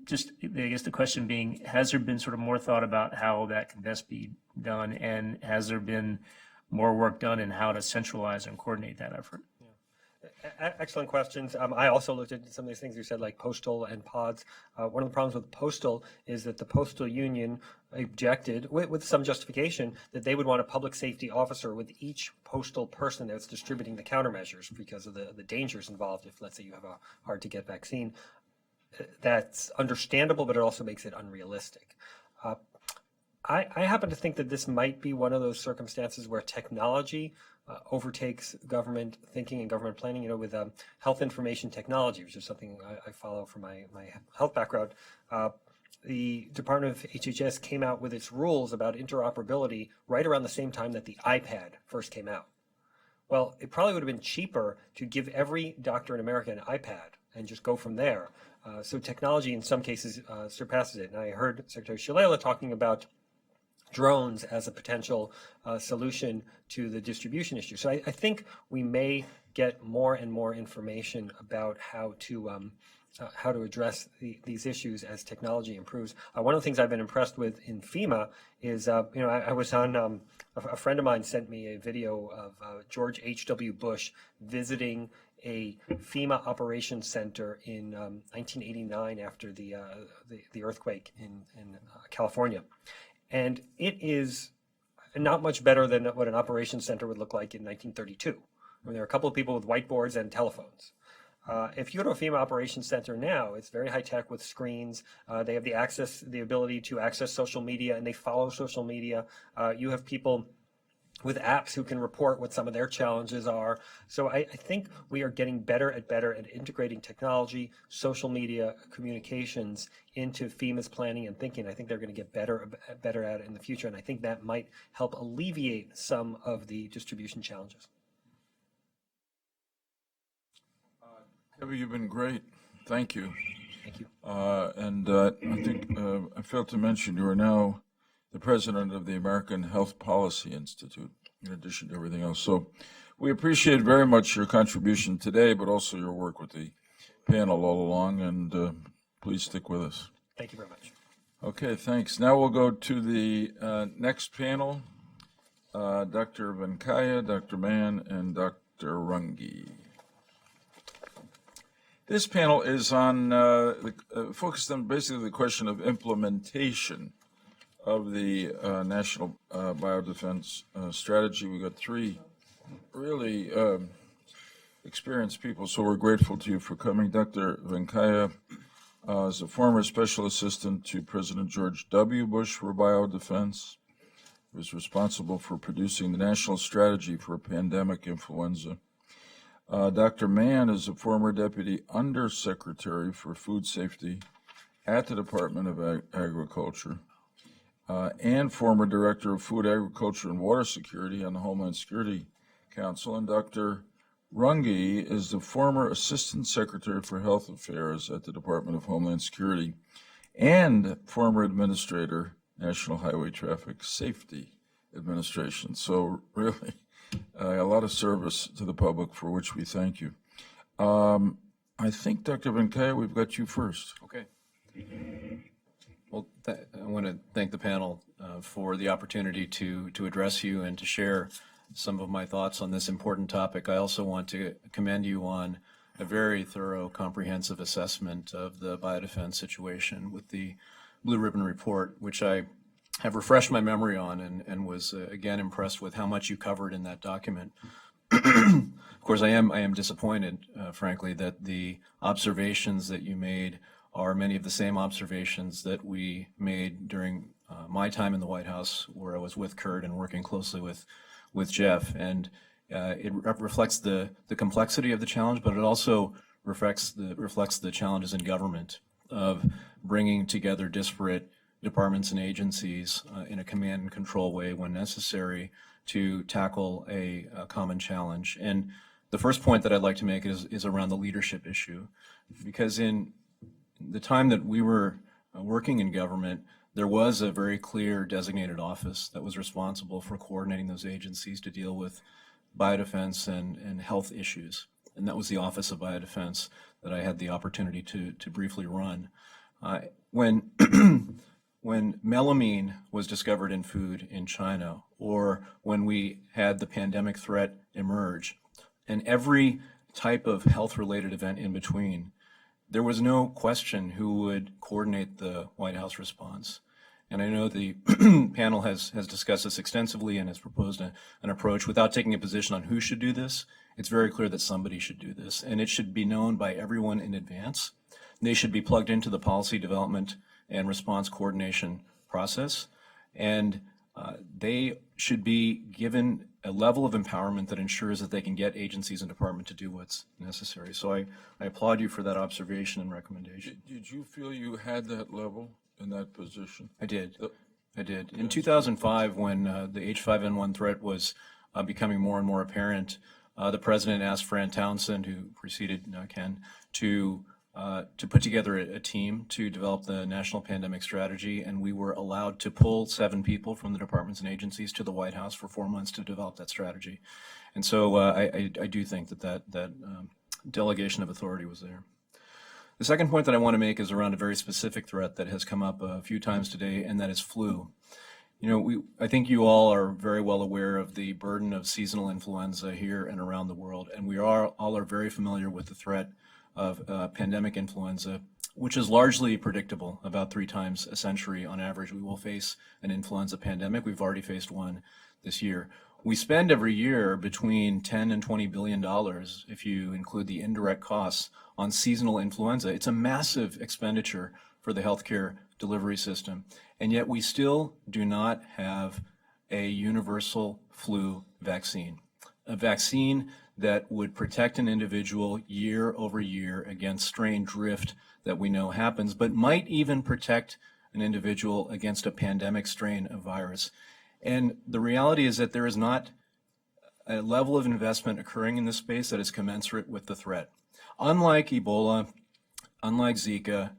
Just, I guess the question being, has there been sort of more thought about how that can best be done, and has there been more work done in how to centralize and coordinate that effort? Excellent questions. I also looked at some of these things you said, like postal and pods. One of the problems with postal is that the postal union objected, with some justification, that they would want a public safety officer with each postal person that's distributing the countermeasures because of the dangers involved if, let's say, you have a hard-to-get vaccine. That's understandable, but it also makes it unrealistic. I happen to think that this might be one of those circumstances where technology overtakes government thinking and government planning. With health information technology, which is something I follow from my health background. The Department of HHS came out with its rules about interoperability right around the same time that the iPad first came out. Well, it probably would have been cheaper to give every doctor in America an iPad and just go from there. So technology in some cases surpasses it. And I heard Secretary Shalala talking about drones as a potential solution to the distribution issue. So I think we may get more and more information about how to address these issues as technology improves. One of the things I've been impressed with in FEMA is, I was on, a friend of mine sent me a video of George H.W. Bush visiting a FEMA operations center in 1989 after the earthquake in California. And it is not much better than what an operations center would look like in 1932, when there are a couple of people with whiteboards and telephones. If you go to a FEMA operations center now, it's very high tech with screens. They have the ability to access social media, and they follow social media. You have people with apps who can report what some of their challenges are. So I think we are getting better at integrating technology, social media, communications into FEMA's planning and thinking. I think they're going to get better at it in the future, and I think that might help alleviate some of the distribution challenges. Tevi, you've been great. Thank you. Thank you. And I think I failed to mention you are now the president of the American Health Policy Institute, in addition to everything else. So we appreciate very much your contribution today, but also your work with the panel all along, and please stick with us. Thank you very much. Okay, thanks. Now we'll go to the next panel, Dr. Venkayya, Dr. Mann, and Dr. Runge. This panel is on focused on basically the question of implementation of the National Biodefense Strategy. We got three really experienced people, so we're grateful to you for coming. Dr. Venkayya is a former special assistant to President George W. Bush for biodefense. He was responsible for producing the national strategy for pandemic influenza. Dr. Mann is a former deputy undersecretary for food safety at the Department of Agriculture. and former Director of Food, Agriculture, and Water Security on the Homeland Security Council. And Dr. Runge is the former Assistant Secretary for Health Affairs at the Department of Homeland Security and former Administrator, National Highway Traffic Safety Administration. So really, a lot of service to the public, for which we thank you. I think, Dr. Venkayya, we've got you first. Okay. Well, I want to thank the panel for the opportunity to address you and to share some of my thoughts on this important topic. I also want to commend you on a very thorough, comprehensive assessment of the biodefense situation with the Blue Ribbon Report, which I have refreshed my memory on and was again impressed with how much you covered in that document. Of course, I am disappointed, frankly, that the observations that you made are many of the same observations that we made during my time in the White House, where I was with Curt and working closely with Jeff. And it reflects the complexity of the challenge, but it also reflects the challenges in government of bringing together disparate departments and agencies in a command and control way when necessary to tackle a common challenge. And the first point that I'd like to make is around the leadership issue, because in the time that we were working in government, there was a very clear designated office that was responsible for coordinating those agencies to deal with biodefense and health issues. And that was the Office of Biodefense that I had the opportunity to briefly run. When melamine was discovered in food in China, or when we had the pandemic threat emerge, and every type of health-related event in between, there was no question who would coordinate the White House response. And I know the panel has discussed this extensively and has proposed an approach without taking a position on who should do this. It's very clear that somebody should do this, and it should be known by everyone in advance. They should be plugged into the policy development and response coordination process, and they should be given a level of empowerment that ensures that they can get agencies and department to do what's necessary. So I applaud you for that observation and recommendation. Did you feel you had that level in that position? I did. In 2005, when the H5N1 threat was becoming more and more apparent, the president asked Fran Townsend, who preceded Ken, to put together a team to develop the national pandemic strategy, and we were allowed to pull 7 people from the departments and agencies to the White House for 4 months to develop that strategy. And so I do think that delegation of authority was there. The second point that I want to make is around a very specific threat that has come up a few times today, and that is flu. You know, I think you all are very well aware of the burden of seasonal influenza here and around the world, and we all are very familiar with the threat of pandemic influenza, which is largely predictable. About 3 times a century on average, we will face an influenza pandemic. We've already faced one this year. We spend every year between $10 and $20 billion, if you include the indirect costs, on seasonal influenza. It's a massive expenditure for the healthcare delivery system, and yet we still do not have a universal flu vaccine, a vaccine that would protect an individual year over year against strain drift that we know happens, but might even protect an individual against a pandemic strain of virus. And the reality is that there is not a level of investment occurring in this space that is commensurate with the threat. Unlike Ebola, unlike Zika,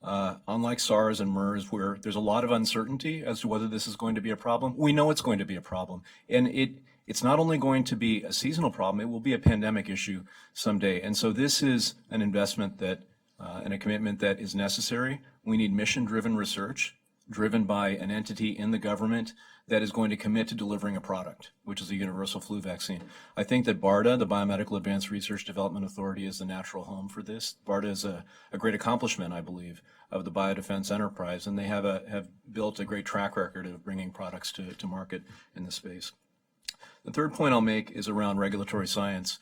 unlike SARS and MERS, where there's a lot of uncertainty as to whether this is going to be a problem, we know it's going to be a problem. And it's not only going to be a seasonal problem, it will be a pandemic issue someday. And so this is an investment that and a commitment that is necessary. We need mission-driven research driven by an entity in the government that is going to commit to delivering a product, which is a universal flu vaccine. I think that BARDA, the Biomedical Advanced Research Development Authority, is the natural home for this. BARDA is a great accomplishment, I believe, of the biodefense enterprise, and they have built a great track record of bringing products to market in the space. The third point I'll make is around regulatory science.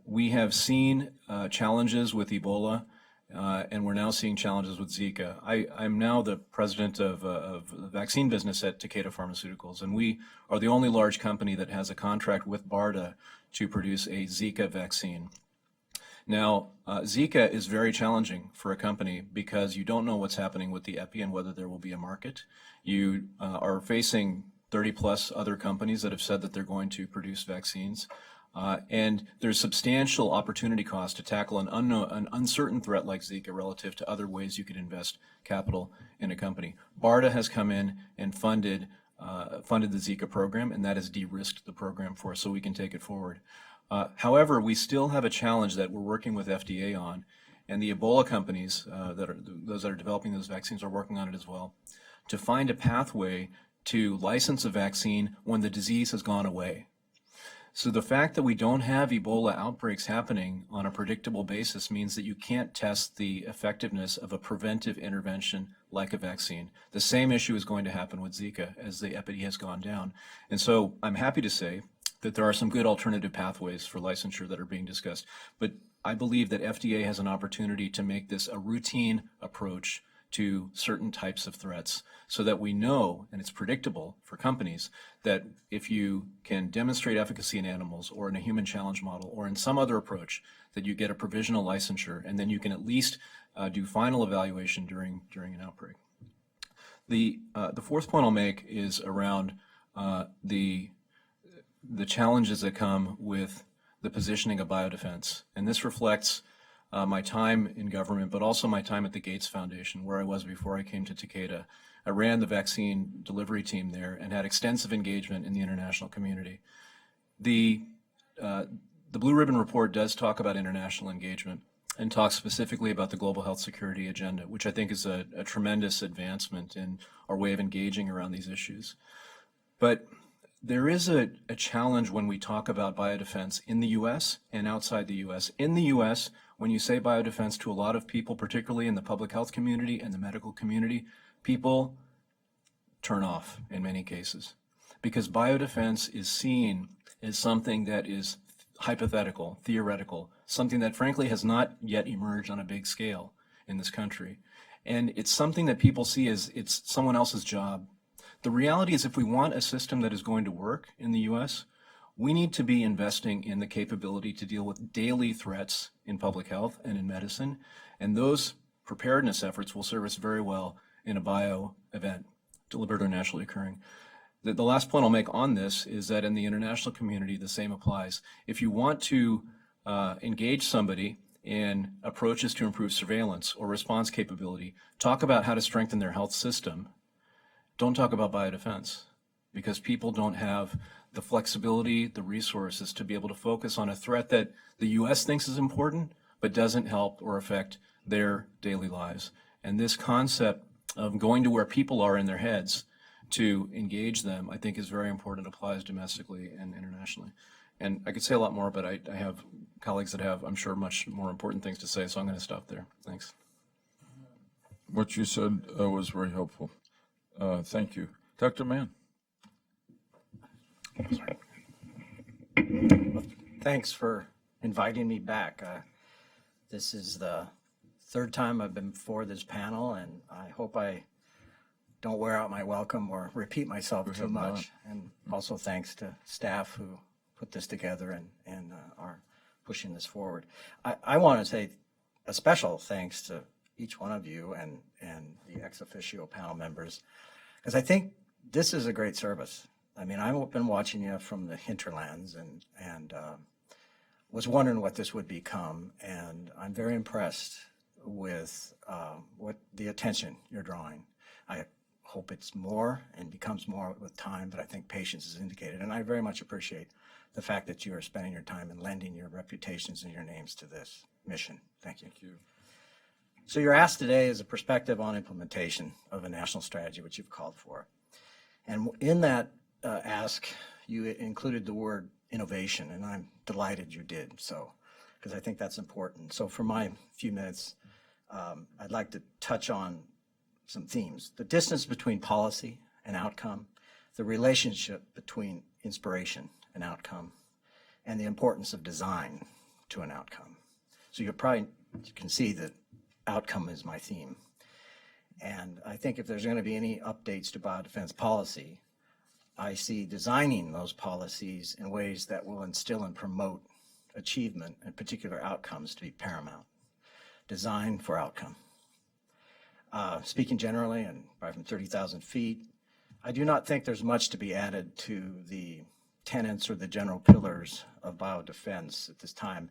We have seen challenges with Ebola, and we're now seeing challenges with Zika. I'm now the president of the vaccine business at Takeda Pharmaceuticals, and we are the only large company that has a contract with BARDA to produce a Zika vaccine. Now, Zika is very challenging for a company because you don't know what's happening with the epi and whether there will be a market. You are facing 30 plus other companies that have said that they're going to produce vaccines. And there's substantial opportunity cost to tackle an uncertain threat like Zika relative to other ways you could invest capital in a company. BARDA has come in and funded the Zika program, and that has de-risked the program for us so we can take it forward. However, we still have a challenge that we're working with FDA on, and the Ebola companies, those that are developing those vaccines, are working on it as well, to find a pathway to license a vaccine when the disease has gone away. So the fact that we don't have Ebola outbreaks happening on a predictable basis means that you can't test the effectiveness of a preventive intervention like a vaccine. The same issue is going to happen with Zika as the epidemic has gone down. And so I'm happy to say that there are some good alternative pathways for licensure that are being discussed. But I believe that FDA has an opportunity to make this a routine approach to certain types of threats so that we know, and it's predictable for companies, that if you can demonstrate efficacy in animals or in a human challenge model or in some other approach, that you get a provisional licensure, and then you can at least do final evaluation during an outbreak. The fourth point I'll make is around the challenges that come with the positioning of biodefense. And this reflects my time in government, but also my time at the Gates Foundation, where I was before I came to Takeda. I ran the vaccine delivery team there and had extensive engagement in the international community. The Blue Ribbon Report does talk about international engagement and talks specifically about the global health security agenda, which I think is a tremendous advancement in our way of engaging around these issues. But there is a challenge when we talk about biodefense in the U.S. and outside the U.S. In the U.S., when you say biodefense to a lot of people, particularly in the public health community and the medical community, people turn off in many cases because biodefense is seen as something that is hypothetical, theoretical, something that frankly has not yet emerged on a big scale in this country. And it's something that people see as it's someone else's job. The reality is if we want a system that is going to work in the U.S., we need to be investing in the capability to deal with daily threats in public health and in medicine, and those preparedness efforts will serve us very well in a bio event, deliberate or naturally occurring. The last point I'll make on this is that in the international community, the same applies. If you want to engage somebody in approaches to improve surveillance or response capability, talk about how to strengthen their health system. Don't talk about biodefense because people don't have the flexibility, the resources to be able to focus on a threat that the U.S. thinks is important, but doesn't help or affect their daily lives. And this concept of going to where people are in their heads to engage them, I think is very important. It applies domestically and internationally. And I could say a lot more, but I have colleagues that have, I'm sure, much more important things to say, so I'm going to stop there. Thanks. What you said was very helpful. Thank you. Dr. Mann. Thanks for inviting me back. This is the third time I've been before this panel, and I hope I don't wear out my welcome or repeat myself too much. And also thanks to staff who put this together and are pushing this forward. I want to say a special thanks to each one of you and the ex officio panel members, because I think this is a great service. I mean, I've been watching you from the hinterlands and was wondering what this would become, and I'm very impressed with what the attention you're drawing. I hope it's more and becomes more with time, but I think patience is indicated, and I very much appreciate the fact that you are spending your time and lending your reputations and your names to this mission. Thank you. Thank you. So you're asked today is a perspective on implementation of a national strategy, which you've called for. And in that ask, you included the word innovation, and I'm delighted you did so, because I think that's important. So for my few minutes, I'd like to touch on some themes: the distance between policy and outcome, the relationship between inspiration and outcome, and the importance of design to an outcome. So you can see that outcome is my theme. And I think if there's going to be any updates to biodefense policy, I see designing those policies in ways that will instill and promote achievement and particular outcomes to be paramount. Design for outcome. Speaking generally, and probably from 30,000 feet, I do not think there's much to be added to the tenets or the general pillars of biodefense at this time.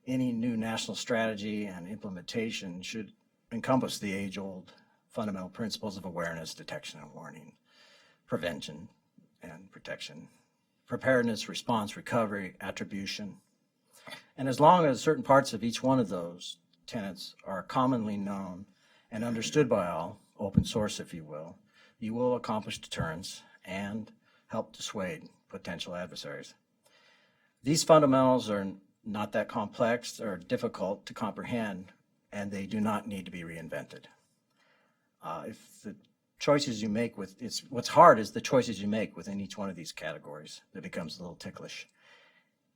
Any new national strategy and implementation should encompass the age-old fundamental principles of awareness, detection, and warning, prevention and protection, preparedness, response, recovery, attribution. And as long as certain parts of each one of those tenets are commonly known and understood by all, open source if you will accomplish deterrence and help dissuade potential adversaries. These fundamentals are not that complex or difficult to comprehend, and they do not need to be reinvented. If the choices you make what's hard is the choices you make within each one of these categories that becomes a little ticklish.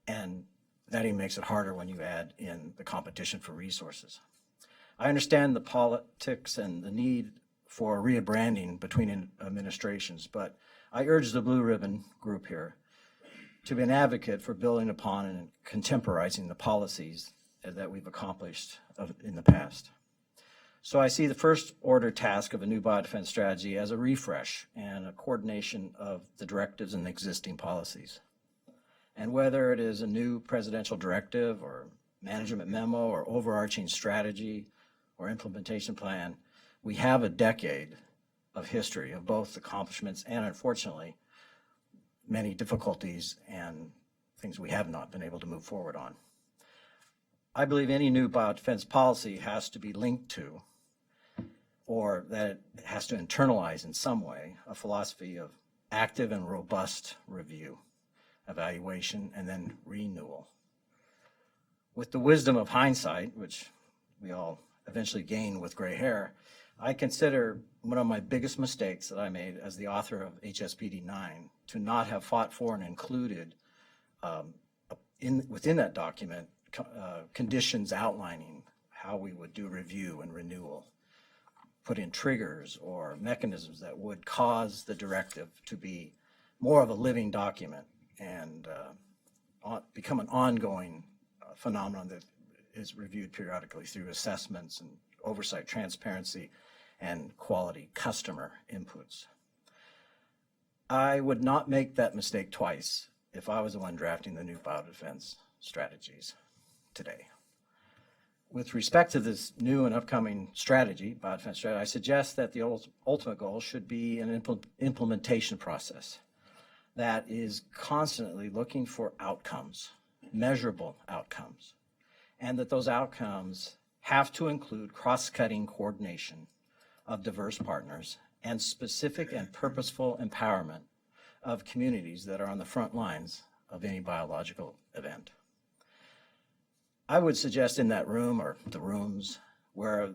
And that even makes it harder when you add in the competition for resources. I understand the politics and the need for rebranding between administrations, but I urge the Blue Ribbon group here to be an advocate for building upon and contemporizing the policies that we've accomplished in the past. So I see the first order task of a new biodefense strategy as a refresh and a coordination of the directives and existing policies. And whether it is a new presidential directive or management memo or overarching strategy or implementation plan, we have a decade of history of both accomplishments and, unfortunately, many difficulties and things we have not been able to move forward on. I believe any new biodefense policy has to be linked to, or that it has to internalize in some way, a philosophy of active and robust review, evaluation, and then renewal. With the wisdom of hindsight, which we all eventually gain with gray hair, I consider one of my biggest mistakes that I made as the author of HSPD 9 to not have fought for and included within that document conditions outlining how we would do review and renewal, put in triggers or mechanisms that would cause the directive to be more of a living document and become an ongoing phenomenon that is reviewed periodically through assessments and oversight, transparency, and quality customer inputs. I would not make that mistake twice if I was the one drafting the new biodefense strategies today. With respect to this new and upcoming strategy, biodefense strategy, I suggest that the ultimate goal should be an implementation process that is constantly looking for outcomes, measurable outcomes, and that those outcomes have to include cross-cutting coordination of diverse partners and specific and purposeful empowerment of communities that are on the front lines of any biological event. I would suggest in that room or the rooms where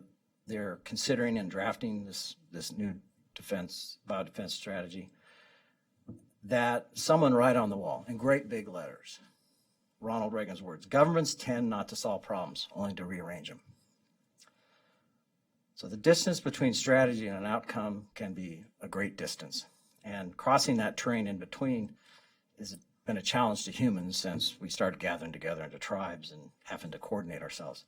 they're considering and drafting this new biodefense strategy, that someone write on the wall in great big letters, Ronald Reagan's words, "Governments tend not to solve problems, only to rearrange them." So the distance between strategy and an outcome can be a great distance. And crossing that terrain in between has been a challenge to humans since we started gathering together into tribes and having to coordinate ourselves.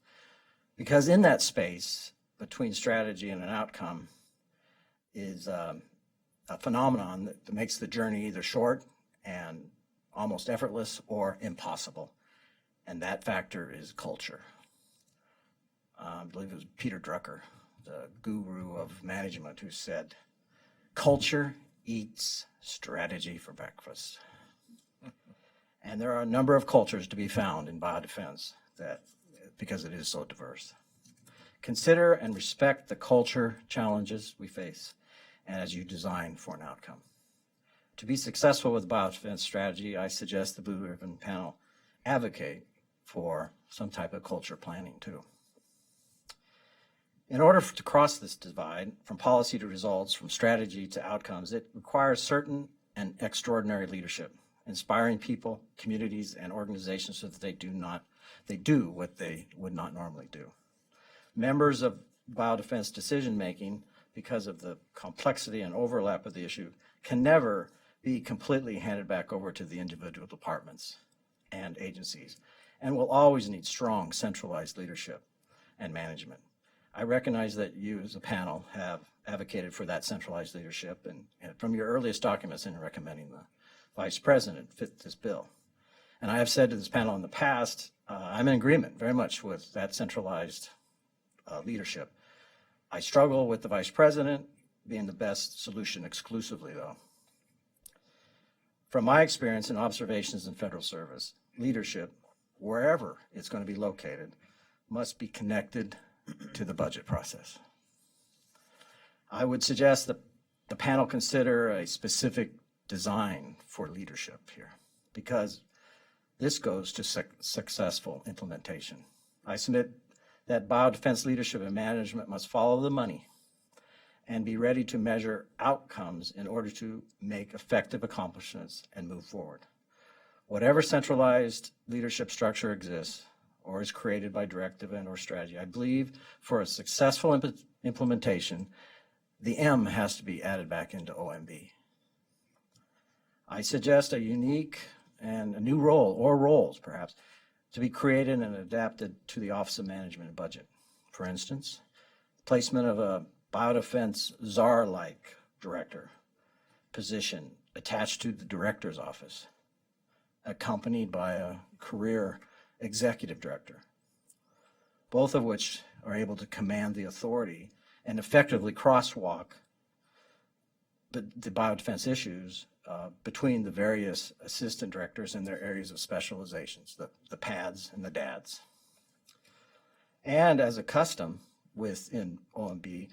Because in that space between strategy and an outcome is a phenomenon that makes the journey either short and almost effortless or impossible. And that factor is culture. I believe it was Peter Drucker, the guru of management, who said, "Culture eats strategy for breakfast." And there are a number of cultures to be found in biodefense because it is so diverse. Consider and respect the culture challenges we face and as you design for an outcome. To be successful with biodefense strategy, I suggest the Blue Ribbon panel advocate for some type of culture planning too. In order to cross this divide from policy to results, from strategy to outcomes, it requires certain and extraordinary leadership, inspiring people, communities, and organizations so that they do what they would not normally do. Members of biodefense decision-making, because of the complexity and overlap of the issue, can never be completely handed back over to the individual departments and agencies. and will always need strong centralized leadership and management. I recognize that you as a panel have advocated for that centralized leadership and from your earliest documents in recommending the Vice President fit this bill. And I have said to this panel in the past, I'm in agreement very much with that centralized leadership. I struggle with the Vice President being the best solution exclusively, though. From my experience and observations in federal service, leadership, wherever it's going to be located, must be connected to the budget process. I would suggest that the panel consider a specific design for leadership here, because this goes to successful implementation. I submit that biodefense leadership and management must follow the money and be ready to measure outcomes in order to make effective accomplishments and move forward. Whatever centralized leadership structure exists or is created by directive and or strategy, I believe for a successful implementation, the M has to be added back into OMB. I suggest a unique and a new role, or roles perhaps, to be created and adapted to the Office of Management and Budget. For instance, placement of a biodefense czar-like director position attached to the director's office, accompanied by a career executive director, both of which are able to command the authority and effectively crosswalk the biodefense issues between the various assistant directors in their areas of specializations, the PADs and the DADs. And as a custom within OMB,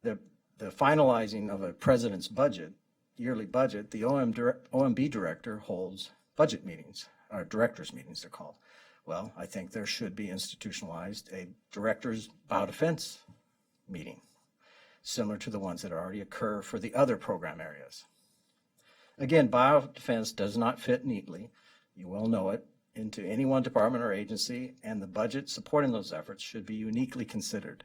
the finalizing of a president's budget, yearly budget, the OMB director holds budget meetings, or directors meetings they're called. Well, I think there should be institutionalized a director's biodefense meeting, similar to the ones that already occur for the other program areas. Again, biodefense does not fit neatly, you well know it, into any one department or agency, and the budget supporting those efforts should be uniquely considered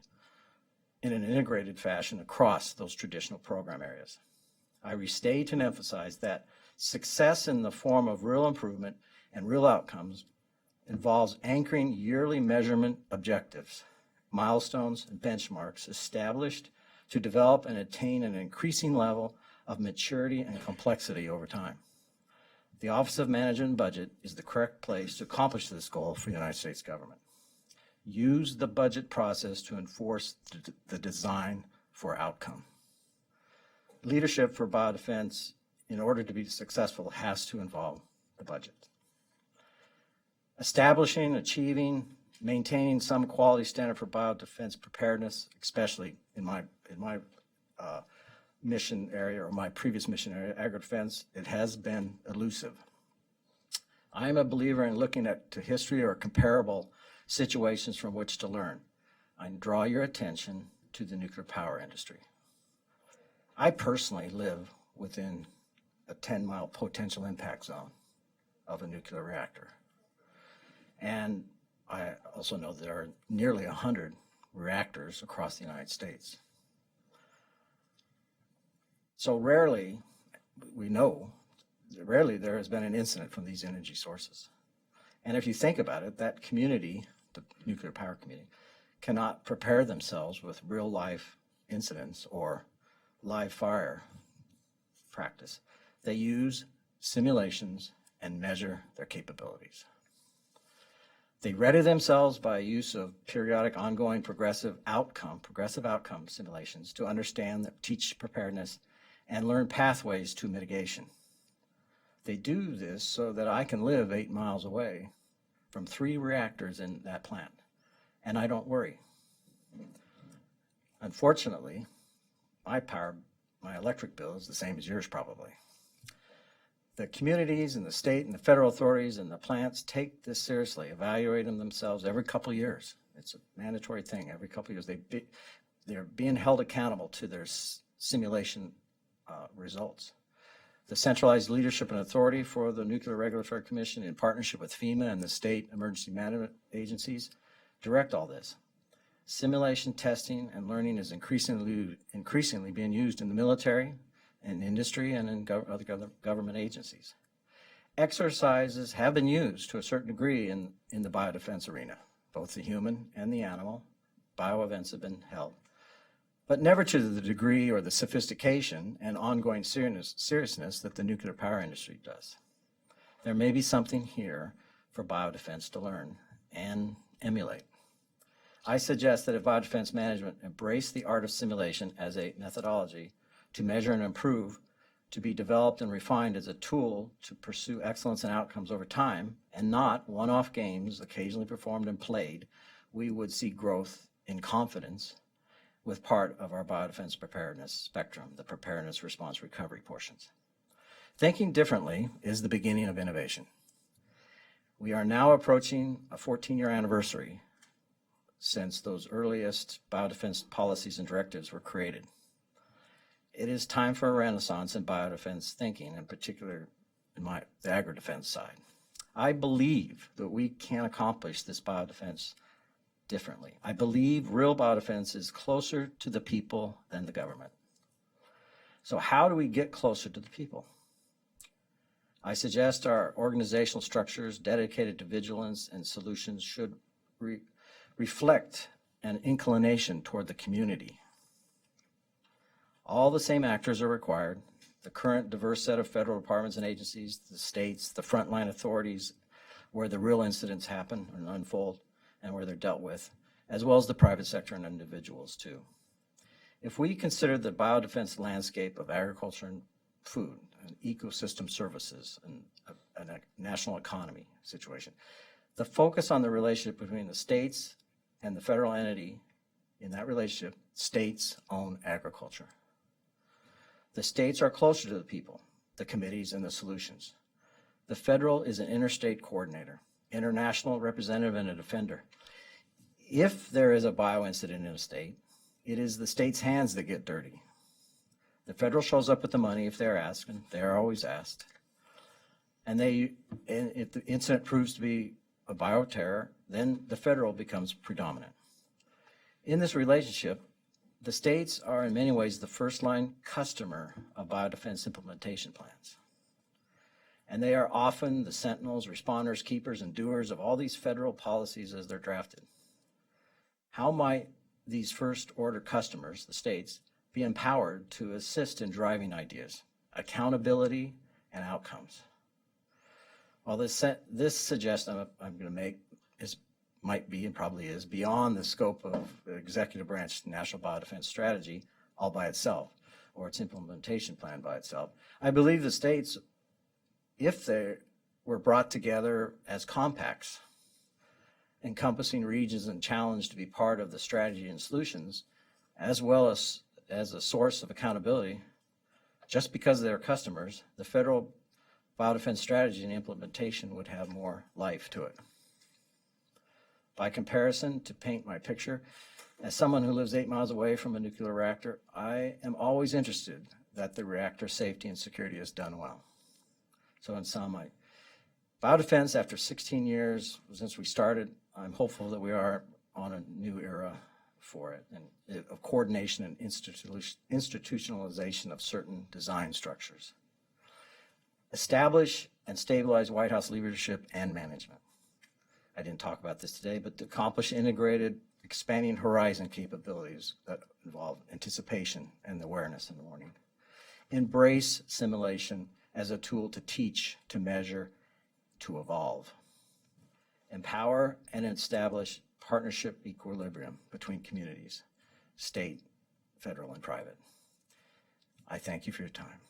in an integrated fashion across those traditional program areas. I restate and emphasize that success in the form of real improvement and real outcomes involves anchoring yearly measurement objectives, milestones, and benchmarks established to develop and attain an increasing level of maturity and complexity over time. The Office of Management and Budget is the correct place to accomplish this goal for the United States government. Use the budget process to enforce the design for outcome. Leadership for biodefense, in order to be successful, has to involve the budget. Establishing, achieving, maintaining some quality standard for biodefense preparedness, especially in my mission area or my previous mission area, agri-defense, it has been elusive. I am a believer in looking to history or comparable situations from which to learn. I draw your attention to the nuclear power industry. I personally live within a 10-mile potential impact zone of a nuclear reactor. And I also know there are nearly 100 reactors across the United States. So rarely, we know, rarely there has been an incident from these energy sources. And if you think about it, that community, the nuclear power community, cannot prepare themselves with real life incidents or live fire practice. They use simulations and measure their capabilities. They ready themselves by use of periodic, ongoing, progressive outcome simulations to understand, teach preparedness, and learn pathways to mitigation. They do this so that I can live 8 miles away from 3 reactors in that plant, and I don't worry. Unfortunately, my electric bill is the same as yours probably. The communities and the state and the federal authorities and the plants take this seriously, evaluating themselves every couple of years. It's a mandatory thing. Every couple of years, they're being held accountable to their simulation results. The centralized leadership and authority for the Nuclear Regulatory Commission, in partnership with FEMA and the state emergency management agencies, direct all this. Simulation testing and learning is increasingly being used in the military, in industry, and in other government agencies. exercises have been used to a certain degree in the biodefense arena. Both the human and the animal bioevents have been held, but never to the degree or the sophistication and ongoing seriousness that the nuclear power industry does. There may be something here for biodefense to learn and emulate. I suggest that if biodefense management embrace the art of simulation as a methodology to measure and improve, to be developed and refined as a tool to pursue excellence and outcomes over time, and not one-off games occasionally performed and played, we would see growth in confidence with part of our biodefense preparedness spectrum, the preparedness, response, recovery portions. Thinking differently is the beginning of innovation. We are now approaching a 14-year anniversary since those earliest biodefense policies and directives were created. It is time for a renaissance in biodefense thinking, in particular in the agri-defense side. I believe that we can accomplish this biodefense differently. I believe real biodefense is closer to the people than the government. So how do we get closer to the people? I suggest our organizational structures dedicated to vigilance and solutions should reflect an inclination toward the community. All the same actors are required: the current diverse set of federal departments and agencies, the states, the frontline authorities where the real incidents happen and unfold and where they're dealt with, as well as the private sector and individuals too. If we consider the biodefense landscape of agriculture and food and ecosystem services and a national economy situation, the focus on the relationship between the states and the federal entity, in that relationship, states own agriculture. The states are closer to the people, the committees, and the solutions. The federal is an interstate coordinator, international representative, and a defender. If there is a bio-incident in a state, it is the state's hands that get dirty. The federal shows up with the money if they're asked, and they're always asked. And if the incident proves to be a bioterror, then the federal becomes predominant. In this relationship, the states are in many ways the first-line customer of biodefense implementation plans. And they are often the sentinels, responders, keepers, and doers of all these federal policies as they're drafted. How might these first-order customers, the states, be empowered to assist in driving ideas, accountability, and outcomes? Well, this suggestion I'm going to make might be and probably is beyond the scope of the executive branch national biodefense strategy all by itself, or its implementation plan by itself. I believe the states, if they were brought together as compacts, encompassing regions and challenged to be part of the strategy and solutions, as well as a source of accountability, just because they're customers, the federal biodefense strategy and implementation would have more life to it. By comparison, to paint my picture, as someone who lives 8 miles away from a nuclear reactor, I am always interested that the reactor safety and security is done well. So in sum, biodefense, after 16 years since we started, I'm hopeful that we are on a new era for it, and of coordination and institutionalization of certain design structures. Establish and stabilize White House leadership and management. I didn't talk about this today, but to accomplish integrated, expanding horizon capabilities that involve anticipation and awareness and warning. Embrace simulation as a tool to teach, to measure, to evolve. Empower and establish partnership equilibrium between communities, state, federal, and private. I thank you for your time.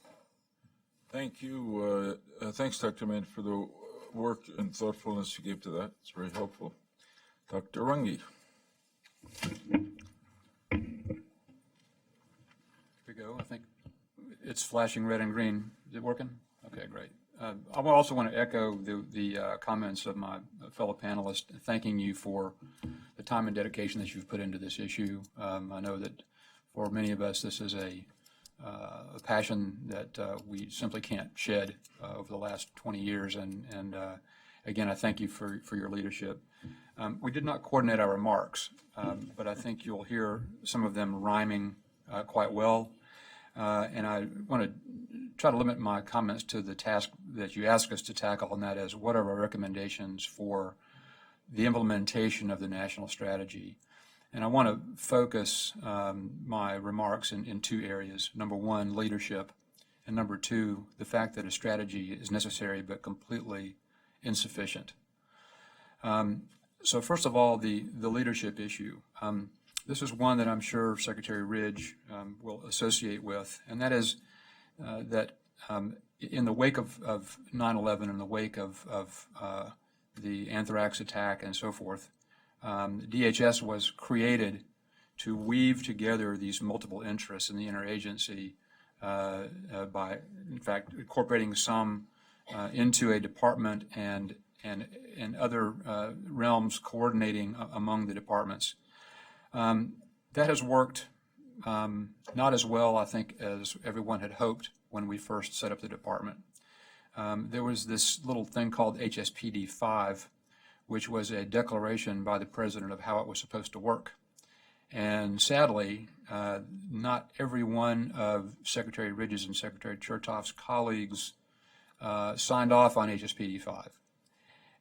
Thank you. Thanks, Dr. Mann, for the work and thoughtfulness you gave to that. It's very helpful. Dr. Runge. Here we go. I think it's flashing red and green. Is it working? Okay, great. I also want to echo the comments of my fellow panelists, thanking you for the time and dedication that you've put into this issue. I know that for many of us, this is a passion that we simply can't shed over the last 20 years. And again, I thank you for your leadership. We did not coordinate our remarks, but I think you'll hear some of them rhyming quite well. And I want to try to limit my comments to the task that you ask us to tackle, and that is what are our recommendations for the implementation of the national strategy. And I want to focus my remarks in two areas. Number one, leadership, and number two, the fact that a strategy is necessary but completely insufficient. So first of all, the leadership issue. This is one that I'm sure Secretary Ridge will associate with, and that is that in the wake of 9/11, in the wake of the anthrax attack and so forth, DHS was created to weave together these multiple interests in the interagency by, in fact, incorporating some into a department and other realms coordinating among the departments. That has worked not as well, I think, as everyone had hoped when we first set up the department. There was this little thing called HSPD 5, which was a declaration by the president of how it was supposed to work. And sadly, not every one of Secretary Ridge's and Secretary Chertoff's colleagues signed off on HSPD 5.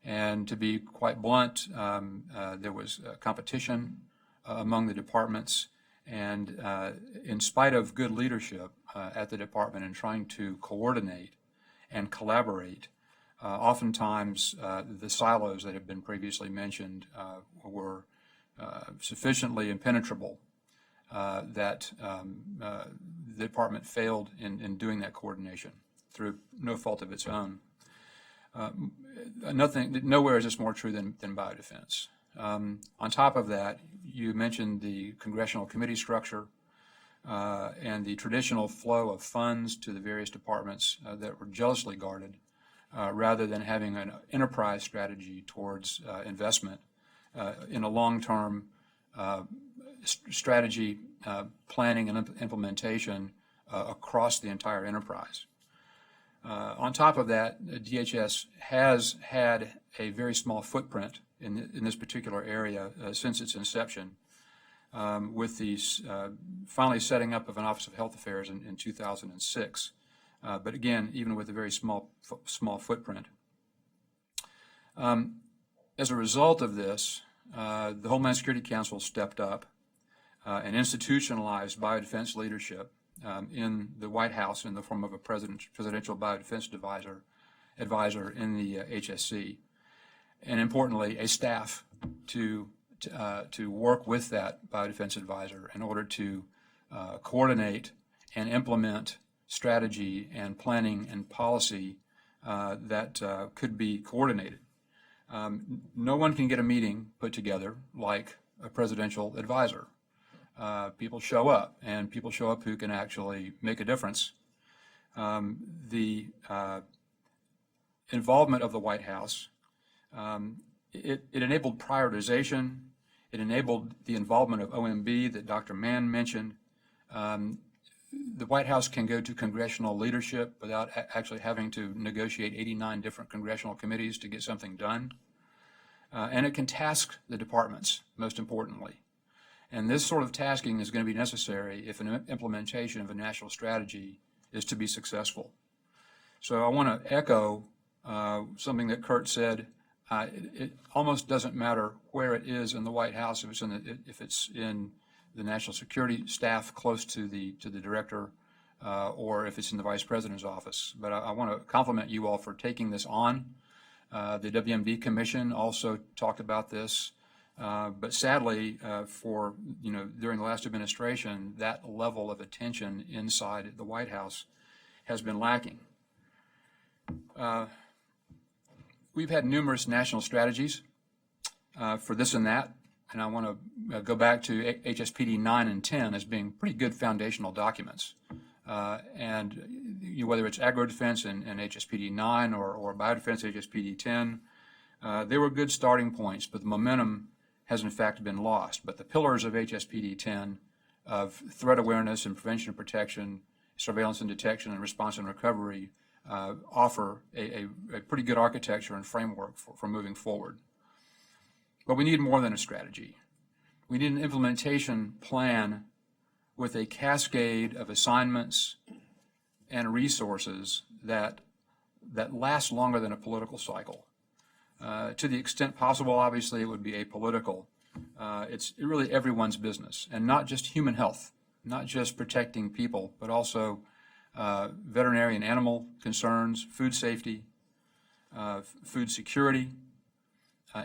And to be quite blunt, there was competition among the departments, and in spite of good leadership at the department in trying to coordinate and collaborate, oftentimes the silos that have been previously mentioned were sufficiently impenetrable that the department failed in doing that coordination through no fault of its own. Nowhere is this more true than biodefense. On top of that, you mentioned the congressional committee structure and the traditional flow of funds to the various departments that were jealously guarded, rather than having an enterprise strategy towards investment in a long-term strategy planning and implementation across the entire enterprise. On top of that, DHS has had a very small footprint in this particular area since its inception, with the finally setting up of an Office of Health Affairs in 2006. But again, even with a very small footprint. As a result of this, the Homeland Security Council stepped up and institutionalized biodefense leadership in the White House in the form of a presidential biodefense advisor in the HSC, and importantly, a staff to work with that biodefense advisor in order to coordinate and implement strategy and planning and policy that could be coordinated. No one can get a meeting put together like a presidential advisor. People show up, and people show up who can actually make a difference. The involvement of the White House, it enabled prioritization. It enabled the involvement of OMB that Dr. Mann mentioned. The White House can go to congressional leadership without actually having to negotiate 89 different congressional committees to get something done. And it can task the departments, most importantly. And this sort of tasking is going to be necessary if an implementation of a national strategy is to be successful. So I want to echo something that Curt said. It almost doesn't matter where it is in the White House, if it's in the national security staff close to the director, or if it's in the vice president's office. But I want to compliment you all for taking this on. The WMD Commission also talked about this, but sadly, during the last administration, that level of attention inside the White House has been lacking. We've had numerous national strategies for this and that, and I want to go back to HSPD 9 and 10 as being pretty good foundational documents. Whether it's agro-defense and HSPD 9 or biodefense HSPD 10, they were good starting points, but the momentum has in fact been lost. But the pillars of HSPD 10 of threat awareness and prevention and protection, surveillance and detection, and response and recovery offer a pretty good architecture and framework for moving forward. But we need more than a strategy. We need an implementation plan with a cascade of assignments, and resources that last longer than a political cycle. To the extent possible, obviously, it would be apolitical. It's really everyone's business, and not just human health, not just protecting people, but also veterinary and animal concerns, food safety, food security,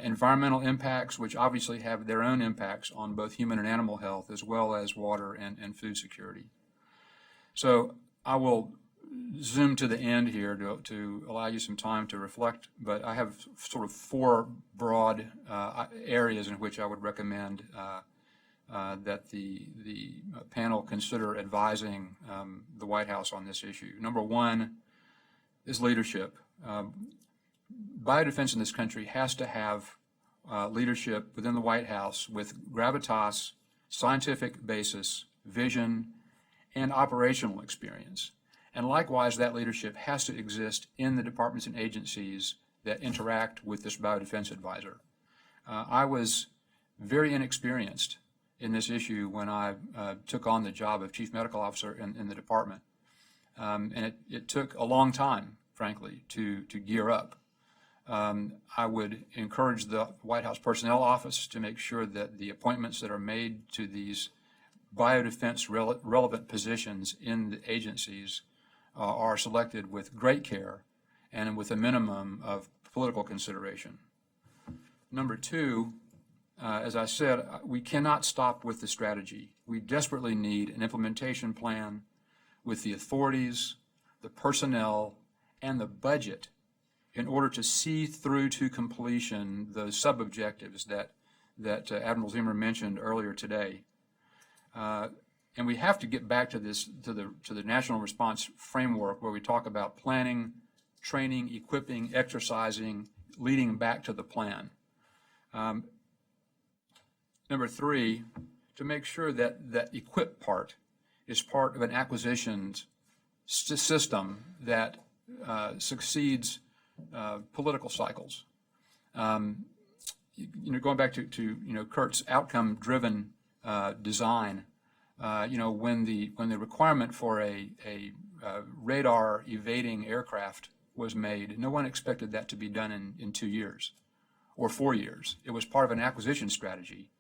environmental impacts, which obviously have their own impacts on both human and animal health, as well as water and food security. So I will zoom to the end here to allow you some time to reflect, but I have sort of four broad areas in which I would recommend that the panel consider advising the White House on this issue. Number one is leadership. Biodefense in this country has to have leadership within the White House with gravitas, scientific basis, vision, and operational experience. And likewise, that leadership has to exist in the departments and agencies that interact with this biodefense advisor. I was very inexperienced in this issue when I took on the job of chief medical officer in the department. And it took a long time, frankly, to gear up. I would encourage the White House Personnel Office to make sure that the appointments that are made to these biodefense relevant positions in the agencies are selected with great care and with a minimum of political consideration. Number two, as I said, we cannot stop with the strategy. We desperately need an implementation plan with the authorities, the personnel, and the budget in order to see through to completion those sub-objectives that Admiral Zimmer mentioned earlier today. And we have to get back to the national response framework where we talk about planning, training, equipping, exercising, leading back to the plan. Number three, to make sure that equip part is part of an acquisitions system that succeeds political cycles. Going back to Curt's outcome-driven design. When the requirement for a radar evading aircraft was made, no one expected that to be done in 2 years or 4 years. It was part of an acquisition strategy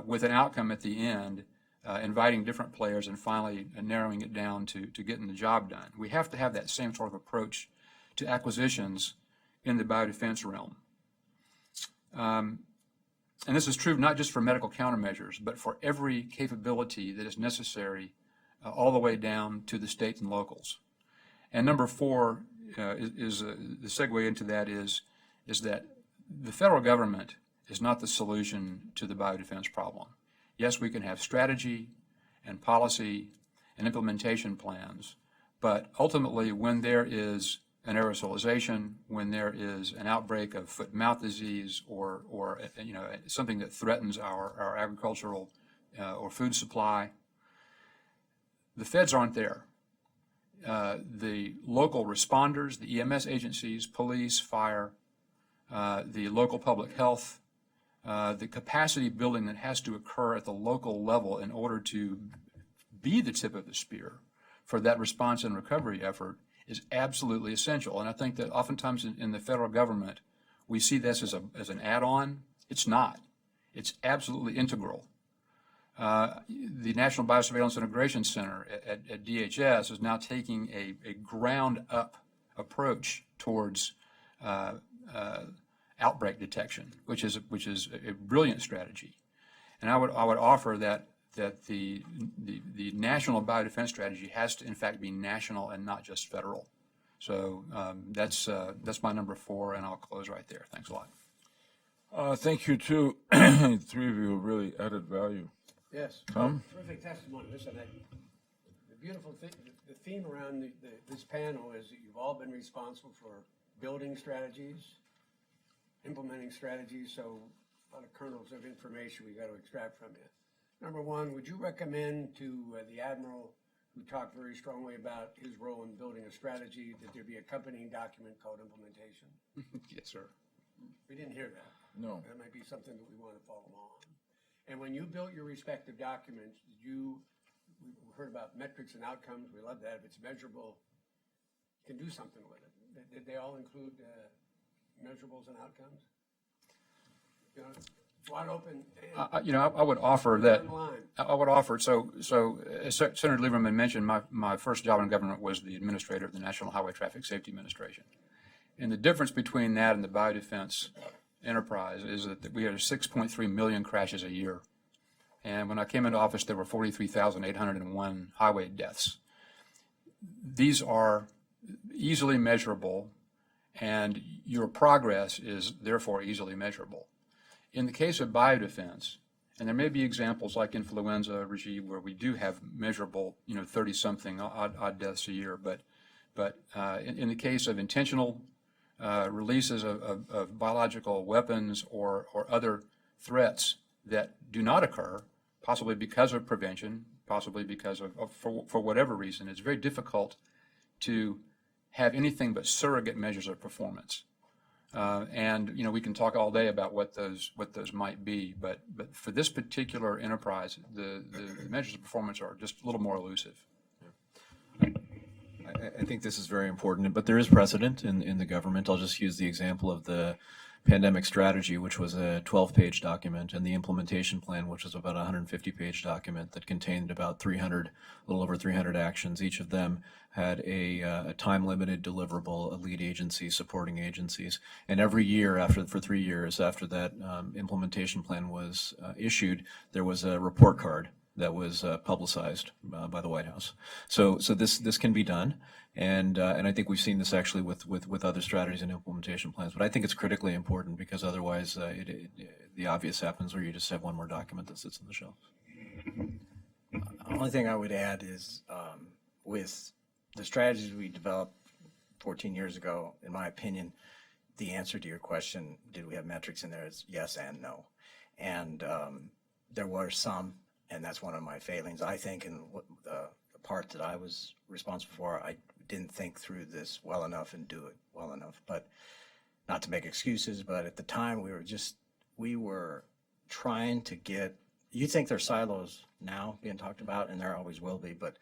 with an outcome at the end, inviting different players and finally narrowing it down to getting the job done. We have to have that same sort of approach to acquisitions in the biodefense realm. And this is true not just for medical countermeasures, but for every capability that is necessary all the way down to the states and locals. And number four is the segue into that is that the federal government is not the solution to the biodefense problem. Yes, we can have strategy and policy and implementation plans, but ultimately when there is an aerosolization, when there is an outbreak of foot-and-mouth disease or something that threatens our agricultural or food supply, the feds aren't there. The local responders, the EMS agencies, police, fire, the local public health, the capacity building that has to occur at the local level in order to be the tip of the spear for that response and recovery effort is absolutely essential. And I think that oftentimes in the federal government, we see this as an add-on. It's not. It's absolutely integral. The National Biosurveillance Integration Center at DHS is now taking a ground-up approach towards outbreak detection, which is a brilliant strategy. And I would offer that the national biodefense strategy has to in fact be national and not just federal. So that's my number four, and I'll close right there. Thanks a lot. Thank you too. Three of you have really added value. Yes. Tom? Terrific testimony. Listen, the beautiful thing, the theme around this panel is that you've all been responsible for building strategies, implementing strategies, so a lot of kernels of information we got to extract from you. Number one, would you recommend to the Admiral, who talked very strongly about his role in building a strategy, that there be accompanying document called implementation? Yes, sir. We didn't hear that. No. That might be something that we want to follow on. And when you built your respective documents, did you we've heard about metrics and outcomes. We love that. If it's measurable, you can do something with it. Did they all include measurables and outcomes? You know, wide open. I would offer that. Online. I would offer, so as Senator Lieberman mentioned, my first job in government was the administrator of the National Highway Traffic Safety Administration. And the difference between that and the biodefense enterprise is that we had 6.3 million crashes a year. And when I came into office, there were 43,801 highway deaths. These are easily measurable, and your progress is therefore easily measurable. In the case of biodefense, and there may be examples like influenza, Rajeev, where we do have measurable, 30-something odd deaths a year, but in the case of intentional releases of biological weapons or other threats that do not occur, possibly because of prevention, possibly because for whatever reason, it's very difficult to have anything but surrogate measures of performance. And we can talk all day about what those might be, but for this particular enterprise, the measures of performance are just a little more elusive. I think this is very important, but there is precedent in the government. I'll just use the example of the pandemic strategy, which was a 12-page document, and the implementation plan, which was about a 150-page document that contained about a little over 300 actions. Each of them had a time-limited deliverable, a lead agency, supporting agencies. And every year, for 3 years after that implementation plan was issued, there was a report card that was publicized by the White House. So this can be done, and I think we've seen this actually with other strategies and implementation plans. But I think it's critically important because otherwise the obvious happens where you just have one more document that sits on the shelf. The only thing I would add is with the strategies we developed 14 years ago, in my opinion, the answer to your question, did we have metrics in there, is yes and no. And there were some, and that's one of my failings, I think, in the part that I was responsible for. I didn't think through this well enough and do it well enough. But not to make excuses, but at the time we were trying to get, you think there's silos now being talked about, and there always will be, but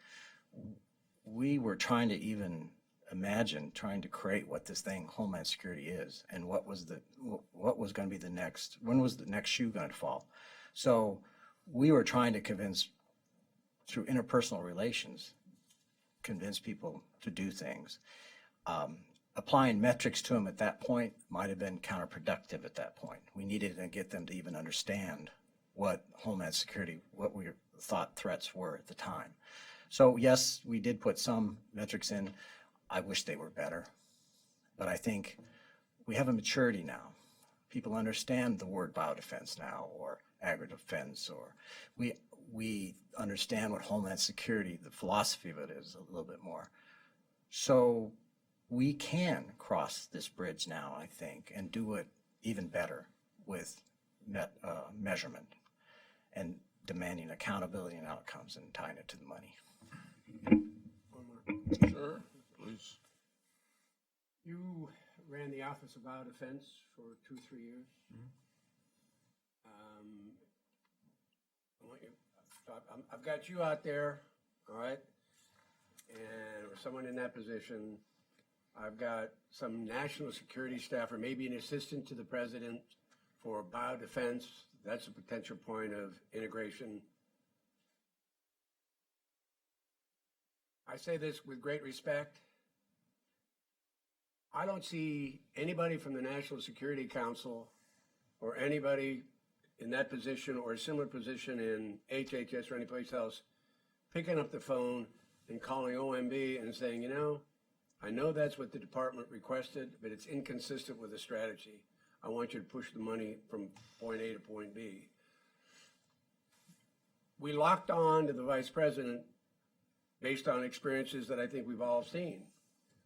we were trying to even imagine trying to create what this thing, Homeland Security, is, and what was going to be the next, when was the next shoe going to fall? So we were trying to convince, through interpersonal relations, convince people to do things. Applying metrics to them at that point might have been counterproductive at that point. We needed to get them to even understand what Homeland Security, what we thought threats were at the time. So yes, we did put some metrics in. I wish they were better, but I think we have a maturity now. People understand the word biodefense now, or agri-defense, or we understand what Homeland Security, the philosophy of it is a little bit more. So we can cross this bridge now, I think, and do it even better with measurement and demanding accountability and outcomes and tying it to the money. Sure, please. You ran the Office of Biodefense for 2-3 years. I've got you out there, all right, and or someone in that position. I've got some national security staff or maybe an assistant to the president for biodefense. That's a potential point of integration. I say this with great respect. I don't see anybody from the National Security Council or anybody in that position or a similar position in HHS or anyplace else picking up the phone and calling OMB and saying, I know that's what the department requested, but it's inconsistent with the strategy. I want you to push the money from point A to point B. We locked on to the vice president based on experiences that I think we've all seen.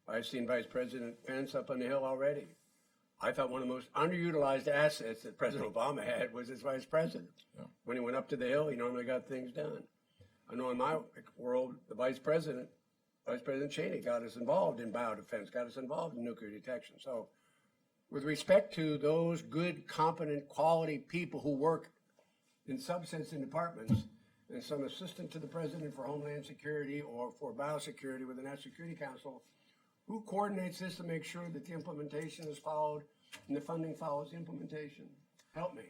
I've seen Vice President Pence up on the Hill already. I thought one of the most underutilized assets that President Obama had was his vice president. Yeah. When he went up to the Hill, he normally got things done. I know in my world, the Vice President Cheney got us involved in biodefense, got us involved in nuclear detection. So with respect to those good, competent, quality people who work in subsystem departments, and some assistant to the president for Homeland Security or for biosecurity with the National Security Council, who coordinates this to make sure that the implementation is followed and the funding follows the implementation? Help me.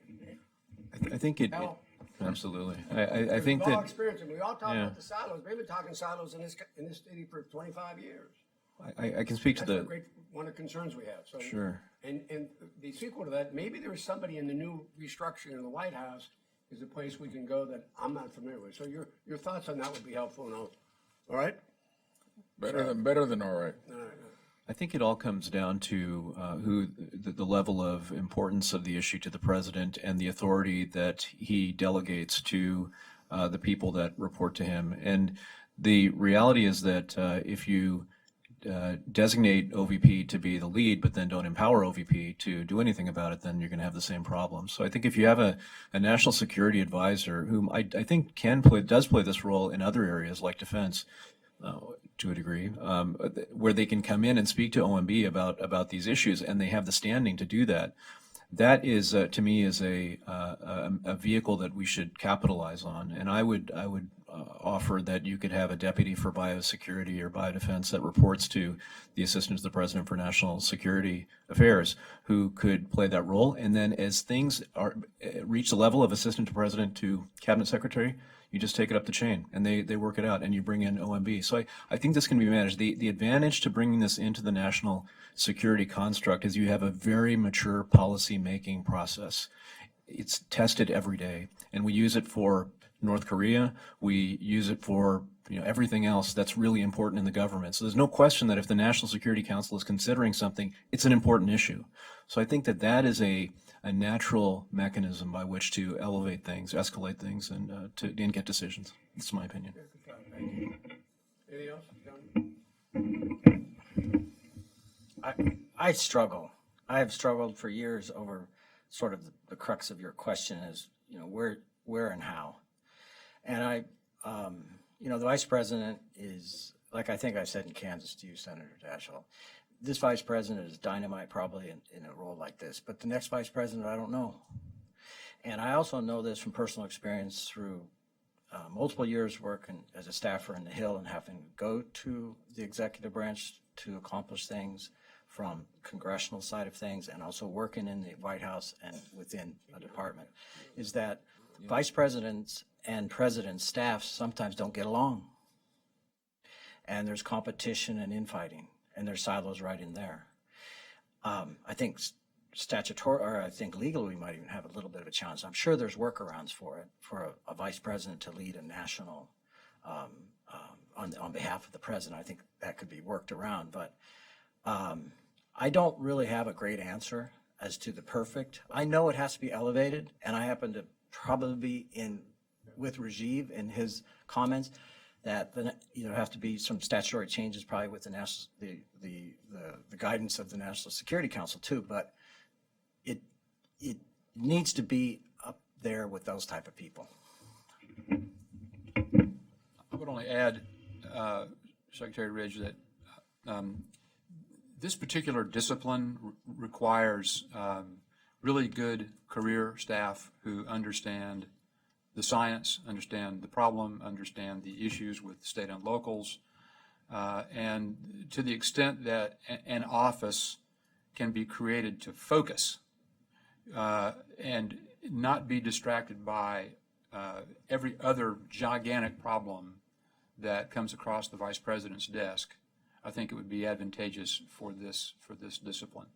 I think it, Help. absolutely. I think We've all that, experienced it. We all talk Yeah. about the silos. We've been talking silos in this city for 25 years. I can speak to That's the, one of the concerns we have. So, Sure. And the sequel to that, maybe there is somebody in the new restructuring in the White House is a place we can go that I'm not familiar with. So your thoughts on that would be helpful. And all right? Better than all right. I think it all comes down to the level of importance of the issue to the president and the authority that he delegates to the people that report to him. And the reality is that if you designate OVP to be the lead, but then don't empower OVP to do anything about it, then you're going to have the same problem. So I think if you have a national security advisor, whom I think does play this role in other areas like defense, to a degree, where they can come in and speak to OMB about these issues, and they have the standing to do that. That is, to me, is a vehicle that we should capitalize on. And I would offer that you could have a deputy for biosecurity or biodefense that reports to the assistant to the president for national security affairs, who could play that role. And then as things reach the level of assistant to president to cabinet secretary, you just take it up the chain and they work it out, and you bring in OMB. So I think this can be managed. The advantage to bringing this into the national security construct is you have a very mature policy making process. It's tested every day, and we use it for North Korea. We use it for everything else that's really important in the government. So there's no question that if the National Security Council is considering something, it's an important issue. So I think that is a natural mechanism by which to elevate things, escalate things, and get decisions. That's my opinion. Anything else, John? I struggle. I have struggled for years over sort of the crux of your question is, where and how. And the vice president is, like I think I said in Kansas to you, Senator Daschle, this vice president is dynamite probably in a role like this, but the next vice president, I don't know. And I also know this from personal experience through multiple years working as a staffer in the Hill and having to go to the executive branch to accomplish things from congressional side of things, and also working in the White House and within a department, is that vice presidents and presidents' staffs sometimes don't get along. And there's competition and infighting, and there's silos right in there. I think statutory, or I think legally, we might even have a little bit of a challenge. I'm sure there's workarounds for it, for a vice president to lead a national, on behalf of the president. I think that could be worked around, but I don't really have a great answer as to the perfect. I know it has to be elevated, and I happen to probably be with Rajeev in his comments that have to be some statutory changes probably with the guidance of the National Security Council too, but it needs to be up there with those type of people. I would only add, Secretary Ridge, that this particular discipline requires really good career staff who understand the science, understand the problem, understand the issues with state and locals, and to the extent that an office can be created to focus and not be distracted by every other gigantic problem that comes across the vice president's desk, I think it would be advantageous for this discipline.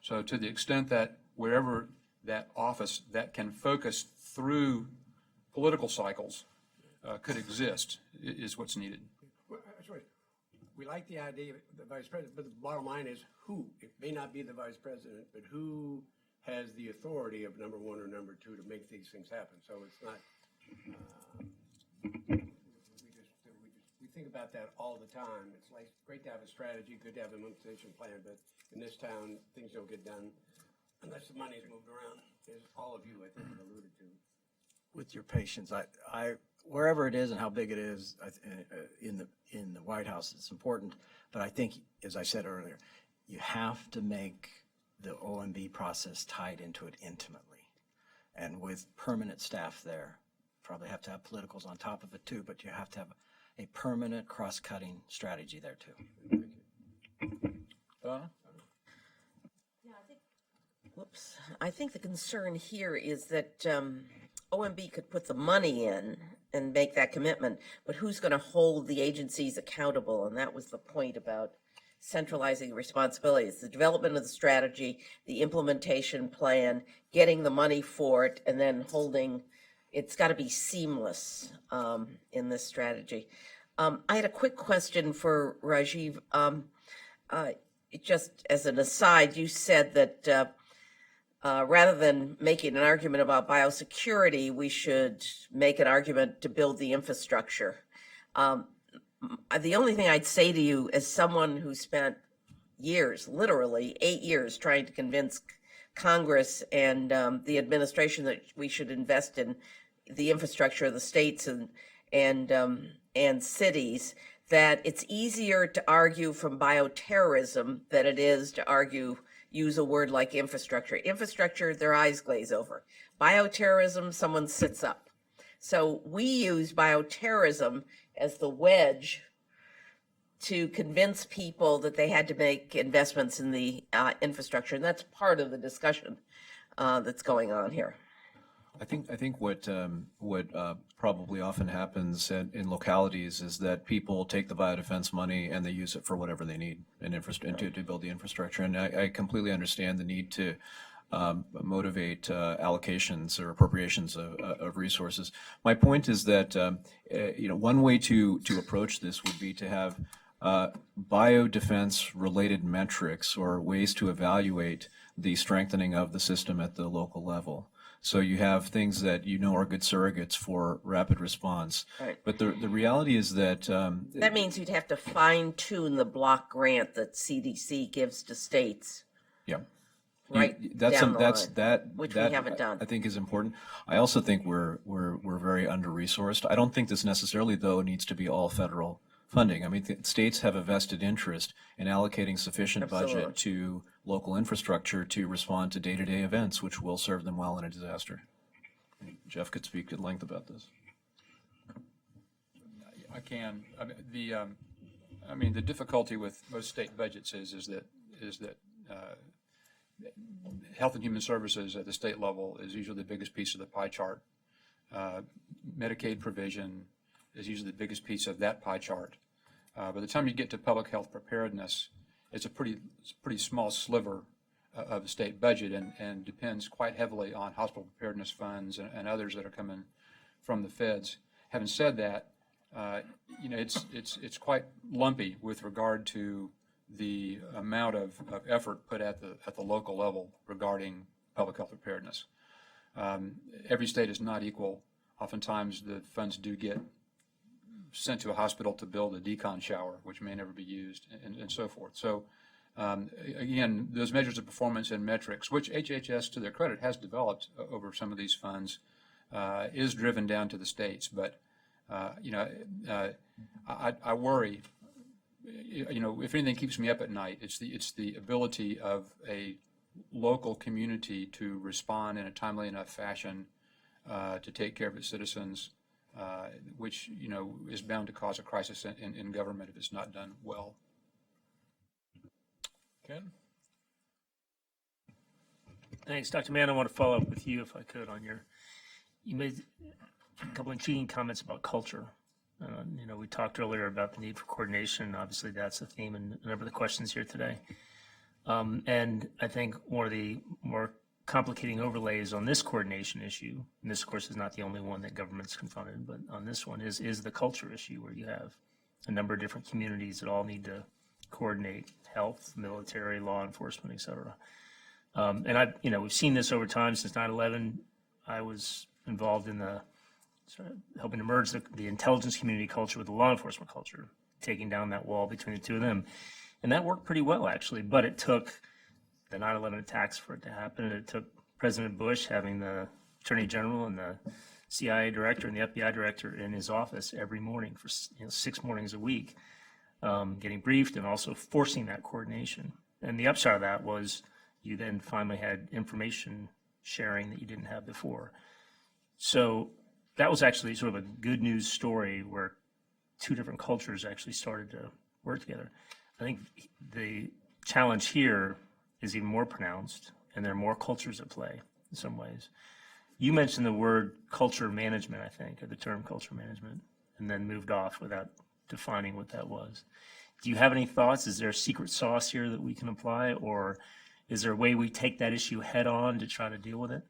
So to the extent that wherever that office that can focus through political cycles could exist is what's needed. We like the idea of the vice president, but the bottom line is who. It may not be the vice president, but who has the authority of number one or number two to make these things happen. So it's not, we think about that all the time. It's like great to have a strategy, good to have an implementation plan, but in this town, things don't get done unless the money's moved around, as all of you, I think, have alluded to. With your patience, I wherever it is and how big it is in the White House, it's important. But I think, as I said earlier, you have to make the OMB process tied into it intimately, and with permanent staff there probably have to have politicals on top of it too, but you have to have a permanent cross-cutting strategy there too. Donna? Whoops. I think the concern here is that OMB could put the money in and make that commitment, but who's going to hold the agencies accountable? And that was the point about centralizing responsibilities, the development of the strategy, the implementation plan, getting the money for it, and then holding, it's got to be seamless in this strategy. I had a quick question for Rajeev. Just as an aside, you said that rather than making an argument about biosecurity, we should make an argument to build the infrastructure. The only thing I'd say to you, as someone who spent years, literally 8 years, trying to convince Congress and the administration that we should invest in the infrastructure of the states and cities, that it's easier to argue from bioterrorism than it is to use a word like infrastructure. Infrastructure, their eyes glaze over. Bioterrorism, someone sits up. So we use bioterrorism as the wedge to convince people that they had to make investments in the infrastructure. And that's part of the discussion that's going on here. I think what probably often happens in localities is that people take the biodefense money and they use it for whatever they need and to build the infrastructure. And I completely understand the need to motivate allocations or appropriations of resources. My point is that one way to approach this would be to have biodefense related metrics or ways to evaluate the strengthening of the system at the local level. So you have things that are good surrogates for rapid response. Right. But the reality is that that means you'd have to fine tune the block grant that CDC gives to states. Yeah. Right That's down the that's line, that which that we haven't done. I think is important. I also think we're very under-resourced. I don't think this necessarily though needs to be all federal funding. I mean, states have a vested interest in allocating sufficient budget to local infrastructure to respond to day-to-day events, which will serve them well in a disaster. Jeff could speak at length about this. I can. The difficulty with most state budgets is that Health and Human Services at the state level is usually the biggest piece of the pie chart. Medicaid provision is usually the biggest piece of that pie chart. By the time you get to public health preparedness, it's a pretty small sliver of the state budget and depends quite heavily on hospital preparedness funds and others that are coming from the feds. Having said that, it's quite lumpy with regard to the amount of effort put at the local level regarding public health preparedness. Every state is not equal. Oftentimes the funds do get sent to a hospital to build a decon shower, which may never be used, and so forth. So again, those measures of performance and metrics, which HHS, to their credit, has developed over some of these funds, is driven down to the states. But I worry. If anything keeps me up at night, it's the ability of a local community to respond in a timely enough fashion to take care of its citizens, which is bound to cause a crisis in government if it's not done well. Ken? Thanks, Dr. Mann. I want to follow up with you, if I could, you made a couple of intriguing comments about culture. We talked earlier about the need for coordination. Obviously, that's the theme in a number of the questions here today. And I think one of the more complicating overlays on this coordination issue, and this, of course, is not the only one that government's confronted, but on this one is the culture issue, where you have a number of different communities that all need to coordinate: health, military, law enforcement, et cetera. And we've seen this over time since 9/11. I was involved in helping to merge the intelligence community culture with the law enforcement culture, taking down that wall between the two of them. And that worked pretty well, actually, but it took the 9/11 attacks for it to happen. And it took President Bush having the Attorney General and the CIA director and the FBI director in his office every morning for 6 mornings a week, getting briefed and also forcing that coordination. And the upshot of that was you then finally had information sharing that you didn't have before. So that was actually sort of a good news story where two different cultures actually started to work together. I think the challenge here is even more pronounced, and there are more cultures at play in some ways. You mentioned the word culture management, I think, or the term culture management, and then moved off without defining what that was. Do you have any thoughts? Is there a secret sauce here that we can apply, or is there a way we take that issue head on to try to deal with it?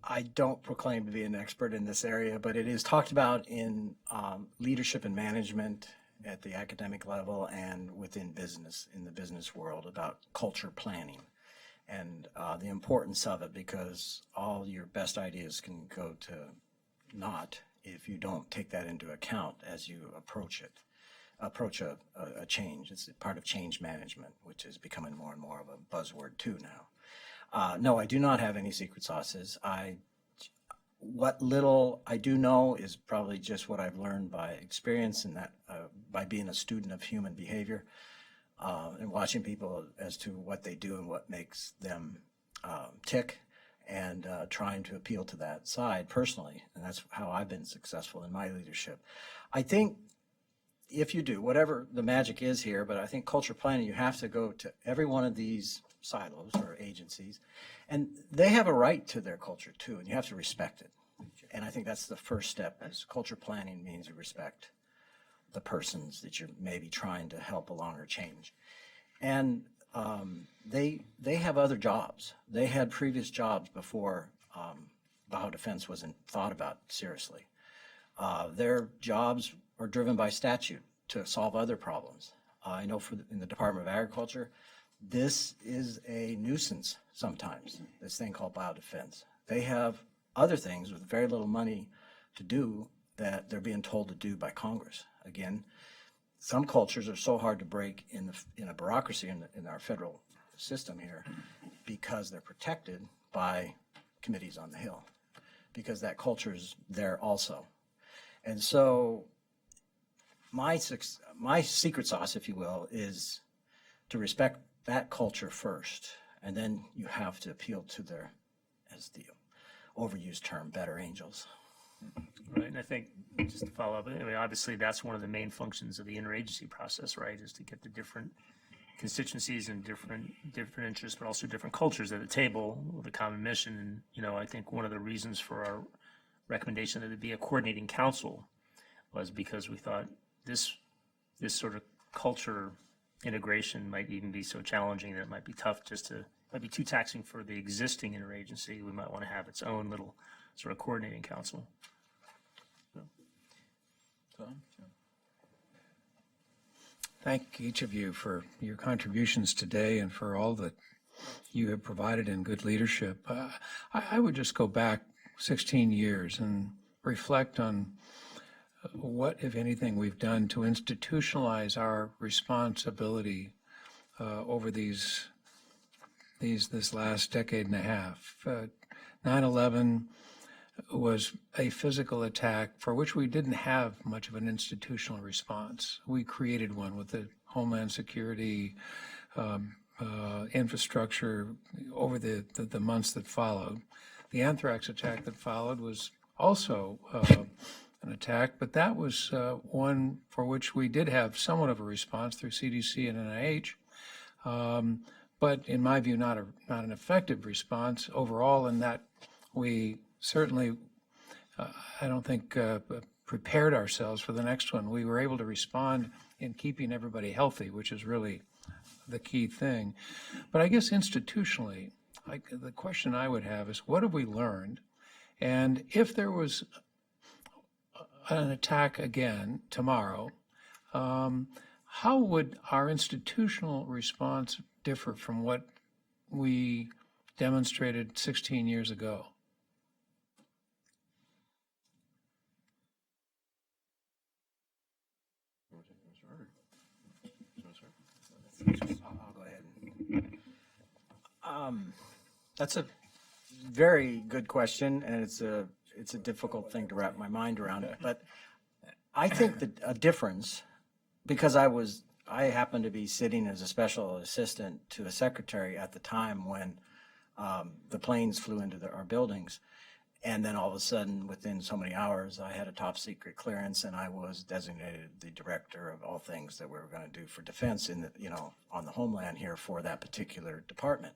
I don't proclaim to be an expert in this area, but it is talked about in leadership and management at the academic level and within business, in the business world, about culture planning and the importance of it, because all your best ideas can go to naught if you don't take that into account as you approach a change. It's part of change management, which is becoming more and more of a buzzword too now. No, I do not have any secret sauces. What little I do know is probably just what I've learned by experience, and that by being a student of human behavior and watching people as to what they do and what makes them tick, and trying to appeal to that side personally. And that's how I've been successful in my leadership. I think if you do, whatever the magic is here, but I think culture planning, you have to go to every one of these silos or agencies, and they have a right to their culture too, and you have to respect it. And I think that's the first step, is culture planning means you respect the persons that you're maybe trying to help along or change. And they have other jobs. They had previous jobs before biodefense wasn't thought about seriously. Their jobs are driven by statute to solve other problems. I know in the Department of Agriculture, this is a nuisance sometimes, this thing called biodefense. They have other things with very little money to do that they're being told to do by Congress. Again, some cultures are so hard to break in a bureaucracy in our federal system here, because they're protected by committees on the Hill, because that culture is there also. And so my secret sauce, if you will, is to respect that culture first, and then you have to appeal to their, as the overused term, better angels. Right, and I think, just to follow up, I mean, obviously that's one of the main functions of the interagency process, right, is to get the different constituencies and different interests, but also different cultures at the table with a common mission. And, I think one of the reasons for our recommendation that it be a coordinating council was because we thought this sort of culture integration might even be so challenging that it might be tough might be too taxing for the existing interagency. We might want to have its own little sort of coordinating council. Thank each of you for your contributions today and for all that you have provided in good leadership. I would just go back 16 years and reflect on what, if anything, we've done to institutionalize our responsibility over this last decade and a half. 9/11 was a physical attack for which we didn't have much of an institutional response. We created one with the Homeland Security infrastructure over the months that followed. The anthrax attack that followed was also an attack, but that was one for which we did have somewhat of a response through CDC and NIH, but in my view, not an effective response overall, in that we certainly, I don't think, prepared ourselves for the next one. We were able to respond in keeping everybody healthy, which is really the key thing. But I guess institutionally, the question I would have is, what have we learned? And if there was an attack again tomorrow, how would our institutional response differ from what we demonstrated 16 years ago? I'll go ahead. That's a very good question, and it's a difficult thing to wrap my mind around it. But I think that a difference, because I happened to be sitting as a special assistant to a secretary at the time when the planes flew into our buildings, And then all of a sudden, within so many hours, I had a top secret clearance, and I was designated the director of all things that we were going to do for defense in the, on the homeland here for that particular department.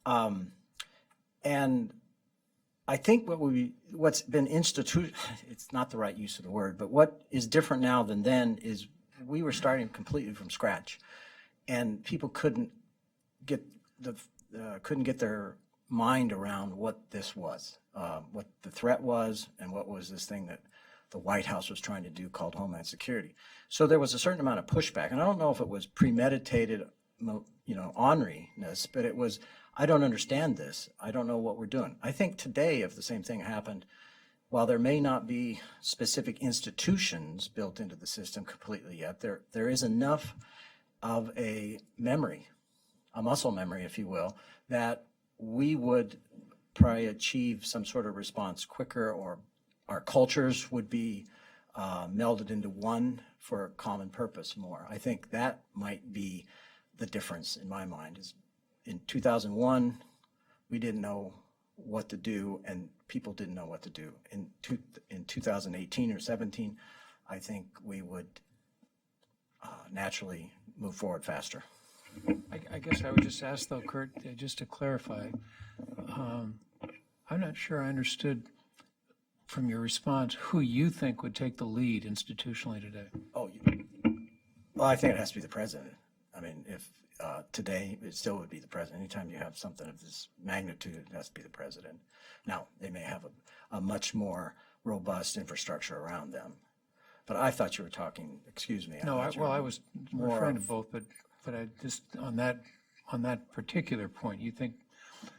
And I think what's been it's not the right use of the word, but what is different now than then is we were starting completely from scratch, and people couldn't get their mind around what this was, what the threat was, and what was this thing that the White House was trying to do called Homeland Security. So there was a certain amount of pushback, and I don't know if it was premeditated, orneriness, but it was, I don't understand this. I don't know what we're doing. I think today, if the same thing happened, while there may not be specific institutions built into the system completely yet, there is enough of a memory, a muscle memory, if you will, that we would probably achieve some sort of response quicker, or our cultures would be melded into one for a common purpose more. I think that might be the difference in my mind. Is in 2001, we didn't know what to do, and people didn't know what to do. In 2018 or 17, I think we would naturally move forward faster. I guess I would just ask though, Curt, just to clarify, I'm not sure I understood from your response who you think would take the lead institutionally today. Well, I think it has to be the president. I mean, if today, it still would be the president. Anytime you have something of this magnitude, it has to be the president. Now, they may have a much more robust infrastructure around them. But I thought you were talking, excuse me. No, I was referring to both, but I just, on that particular point, you think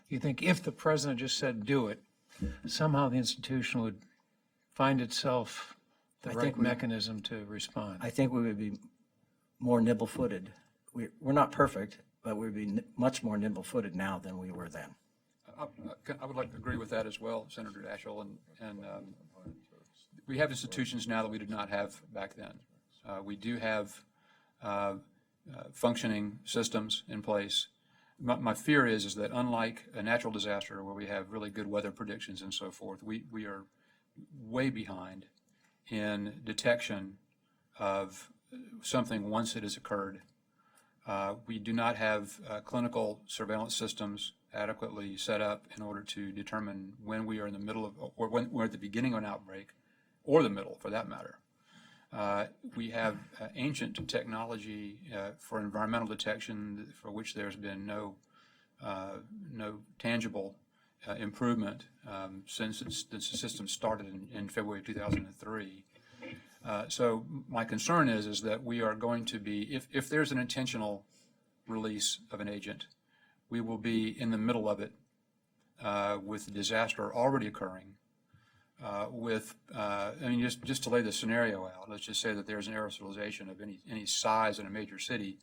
if the president just said do it, somehow the institution would find itself the right mechanism to respond? I think we would be more nimble-footed. We're not perfect, but we'd be much more nimble-footed now than we were then. I would like to agree with that as well, Senator Daschle, and we have institutions now that we did not have back then. We do have functioning systems in place. My fear is that unlike a natural disaster where we have really good weather predictions and so forth, we are way behind in detection of something once it has occurred. We do not have clinical surveillance systems adequately set up in order to determine when we are in the middle of, or when we're at the beginning of an outbreak, or the middle for that matter. We have ancient technology for environmental detection for which there's been no tangible improvement since the system started in February of 2003. So my concern is that we are going to be, if there's an intentional release of an agent, we will be in the middle of it with the disaster already occurring. Just to lay the scenario out, let's just say that there's an aerosolization of any size in a major city.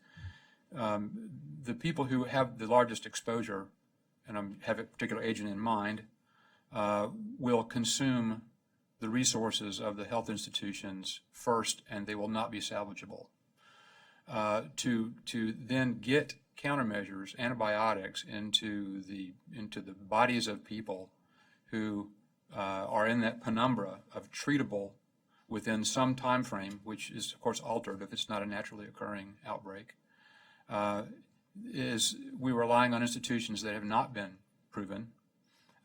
The people who have the largest exposure, and I have a particular agent in mind, will consume the resources of the health institutions first, and they will not be salvageable. To then get countermeasures, antibiotics into the bodies of people who are in that penumbra of treatable within some time frame, which is of course altered if it's not a naturally occurring outbreak, is we're relying on institutions that have not been proven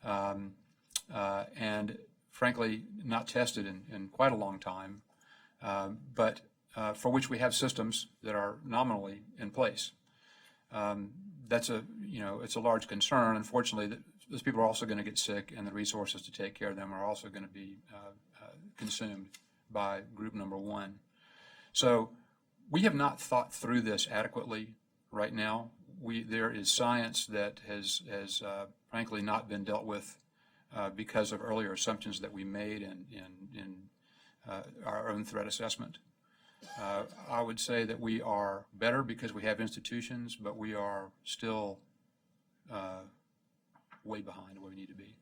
and frankly not tested in quite a long time, but for which we have systems that are nominally in place. That's it's a large concern. Unfortunately, those people are also going to get sick, and the resources to take care of them are also going to be consumed by group number one. So we have not thought through this adequately right now. There is science that has frankly not been dealt with because of earlier assumptions that we made in our own threat assessment. I would say that we are better because we have institutions, but we are still way behind where we need to be.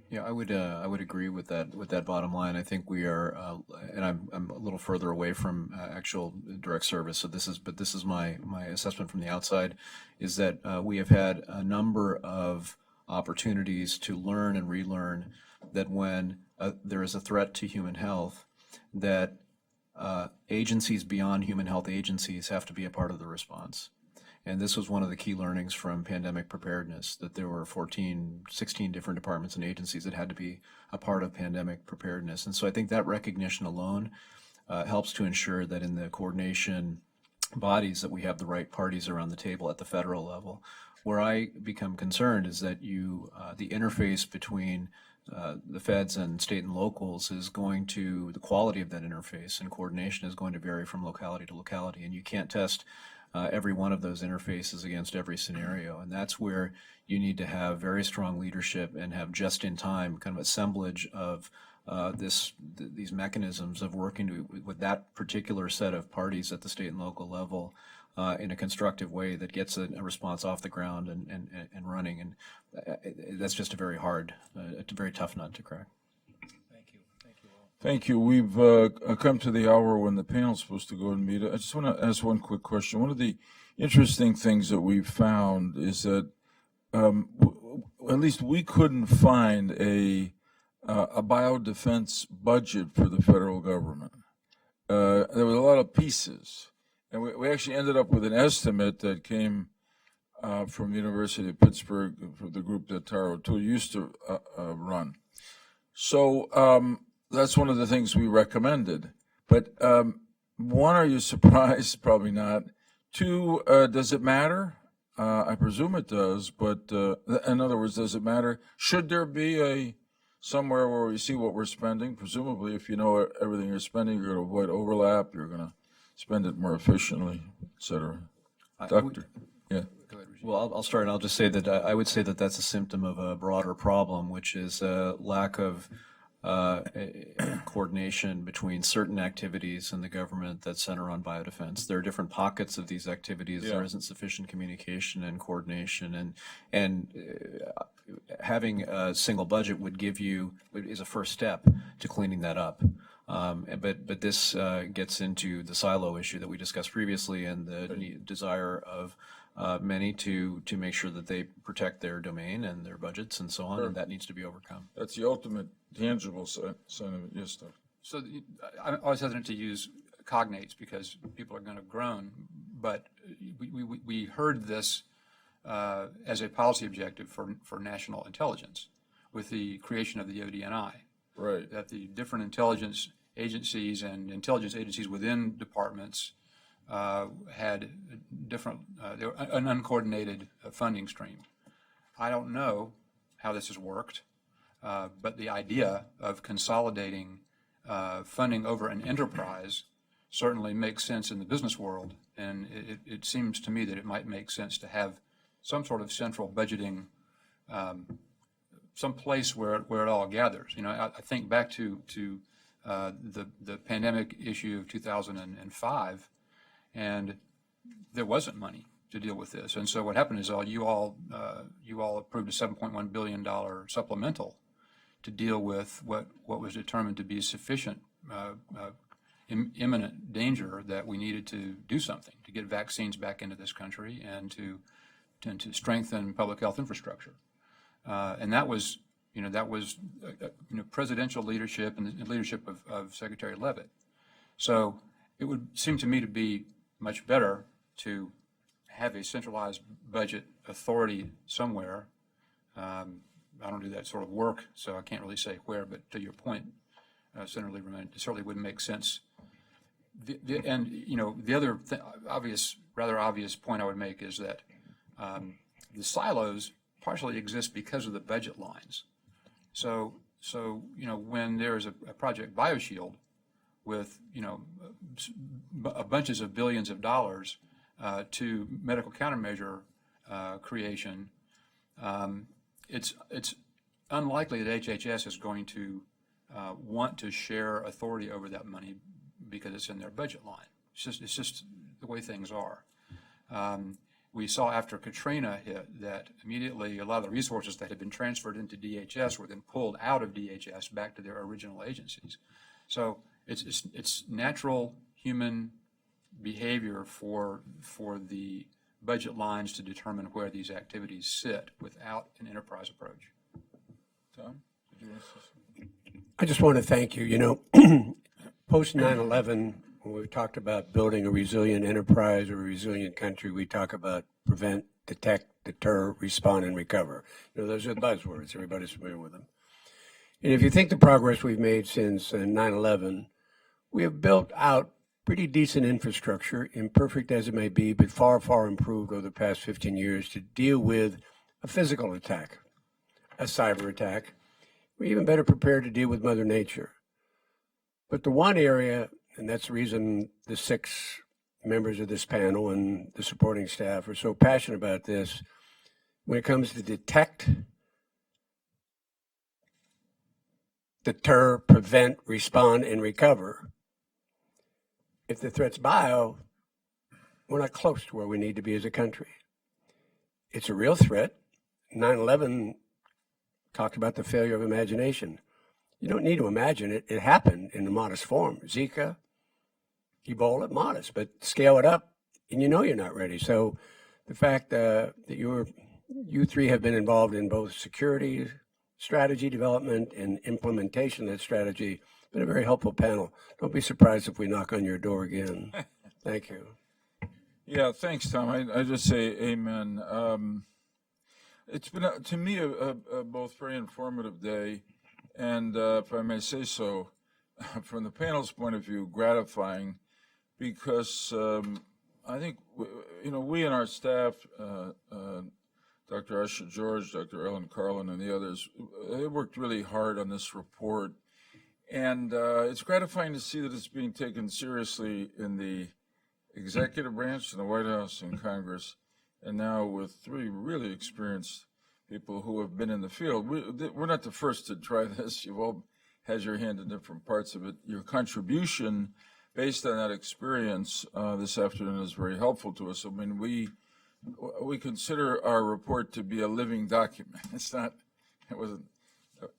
Yeah, I would agree with that bottom line. I think we are, and I'm a little further away from actual direct service. So this is my assessment from the outside, is that we have had a number of opportunities to learn and relearn that when there is a threat to human health, that agencies beyond human health agencies have to be a part of the response. And this was one of the key learnings from pandemic preparedness, that there were 16 different departments and agencies that had to be a part of pandemic preparedness. And so I think that recognition alone helps to ensure that in the coordination bodies that we have the right parties around the table at the federal level. Where I become concerned is that the interface between the feds and state and locals is going to, the quality of that interface and coordination is going to vary from locality to locality, and you can't test every one of those interfaces against every scenario. And that's where you need to have very strong leadership and have just-in-time kind of assemblage of these mechanisms of working with that particular set of parties at the state and local level in a constructive way that gets a response off the ground and running. And that's just a very tough nut to crack. Thank you. We've come to the hour when the panel's supposed to go and meet. I just want to ask one quick question. One of the interesting things that we've found is that at least we couldn't find a biodefense budget for the federal government. There was a lot of pieces, and we actually ended up with an estimate that came from the University of Pittsburgh, from the group that Tara O'Toole used to run. So that's one of the things we recommended. But one, are you surprised? Probably not. Two, does it matter? I presume it does, but in other words, does it matter? Should there be somewhere where we see what we're spending? Presumably, if you know everything you're spending, you're going to avoid overlap, you're going to spend it more efficiently, et cetera. Doctor? Yeah. Well, I'll start, and I'll just say that I would say that that's a symptom of a broader problem, which is a lack of coordination between certain activities in the government that center on biodefense. There are different pockets of these activities. Yeah. There isn't sufficient communication and coordination, and having a single budget is a first step to cleaning that up. But this gets into the silo issue that we discussed previously, and the desire of many to make sure that they protect their domain and their budgets and so on, and that needs to be overcome. That's the ultimate tangible sign of it. Yes, Doctor. So I'm always hesitant to use cognates because people are going to groan, but we heard this as a policy objective for national intelligence with the creation of the ODNI. Right. That the different intelligence agencies and intelligence agencies within departments had different, an uncoordinated funding stream. I don't know how this has worked, but the idea of consolidating funding over an enterprise certainly makes sense in the business world, and it seems to me that it might make sense to have some sort of central budgeting, some place where it all gathers. You know, I think back to the pandemic issue of 2005, and there wasn't money to deal with this. And so what happened is you all approved a $7.1 billion supplemental to deal with what was determined to be sufficient imminent danger that we needed to do something to get vaccines back into this country and to strengthen public health infrastructure. And that was presidential leadership and the leadership of Secretary Leavitt. So it would seem to me to be much better to have a centralized budget authority somewhere. I don't do that sort of work, so I can't really say where, but to your point, Senator Lieberman, it certainly wouldn't make sense. The other rather obvious point I would make is that the silos partially exist because of the budget lines. So when there is a project BioShield with bunches of billions of dollars to medical countermeasure creation, it's unlikely that HHS is going to want to share authority over that money because it's in their budget line. It's just the way things are. We saw after Katrina hit that immediately a lot of the resources that had been transferred into DHS were then pulled out of DHS back to their original agencies. So it's natural human behavior for the budget lines to determine where these activities sit without an enterprise approach. Tom, did you want to say something? I just want to thank you. You know, post 9/11, when we talked about building a resilient enterprise or a resilient country, we talk about prevent, detect, deter, respond, and recover. You know, those are buzzwords. Everybody's familiar with them. And if you think the progress we've made since 9/11, we have built out pretty decent infrastructure, imperfect as it may be, but far, far improved over the past 15 years to deal with a physical attack, a cyber attack. We're even better prepared to deal with Mother Nature. But the one area, and that's the reason the 6 members of this panel and the supporting staff are so passionate about this, when it comes to detect, deter, prevent, respond, and recover, if the threat's bio, we're not close to where we need to be as a country. It's a real threat. 9/11 talked about the failure of imagination. You don't need to imagine it. It happened in a modest form. Zika, Ebola, modest, but scale it up and you know you're not ready. So the fact that you 3 have been involved in both security, strategy development, and implementation of that strategy, been a very helpful panel. Don't be surprised if we knock on your door again. Thank you. Yeah, thanks, Tom. I just say amen. It's been, to me, a both very informative day, and if I may say so, from the panel's point of view, gratifying, because I think, we and our staff, Dr. Usher George, Dr. Ellen Carlin, and the others, they worked really hard on this report. And it's gratifying to see that it's being taken seriously in the executive branch, in the White House, and Congress, and now with 3 really experienced people who have been in the field. We're not the first to try this. You've all had your hand in different parts of it. Your contribution based on that experience this afternoon is very helpful to us. I mean, we consider our report to be a living document. It wasn't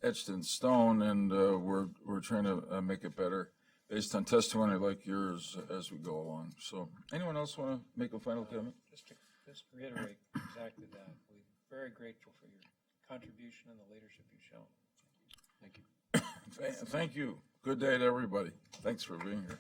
etched in stone, and we're trying to make it better based on testimony like yours as we go along. So, anyone else want to make a final comment? Just to reiterate exactly that, we're very grateful for your contribution and the leadership you've shown. Thank you. Thank you. Good day to everybody. Thanks for being here.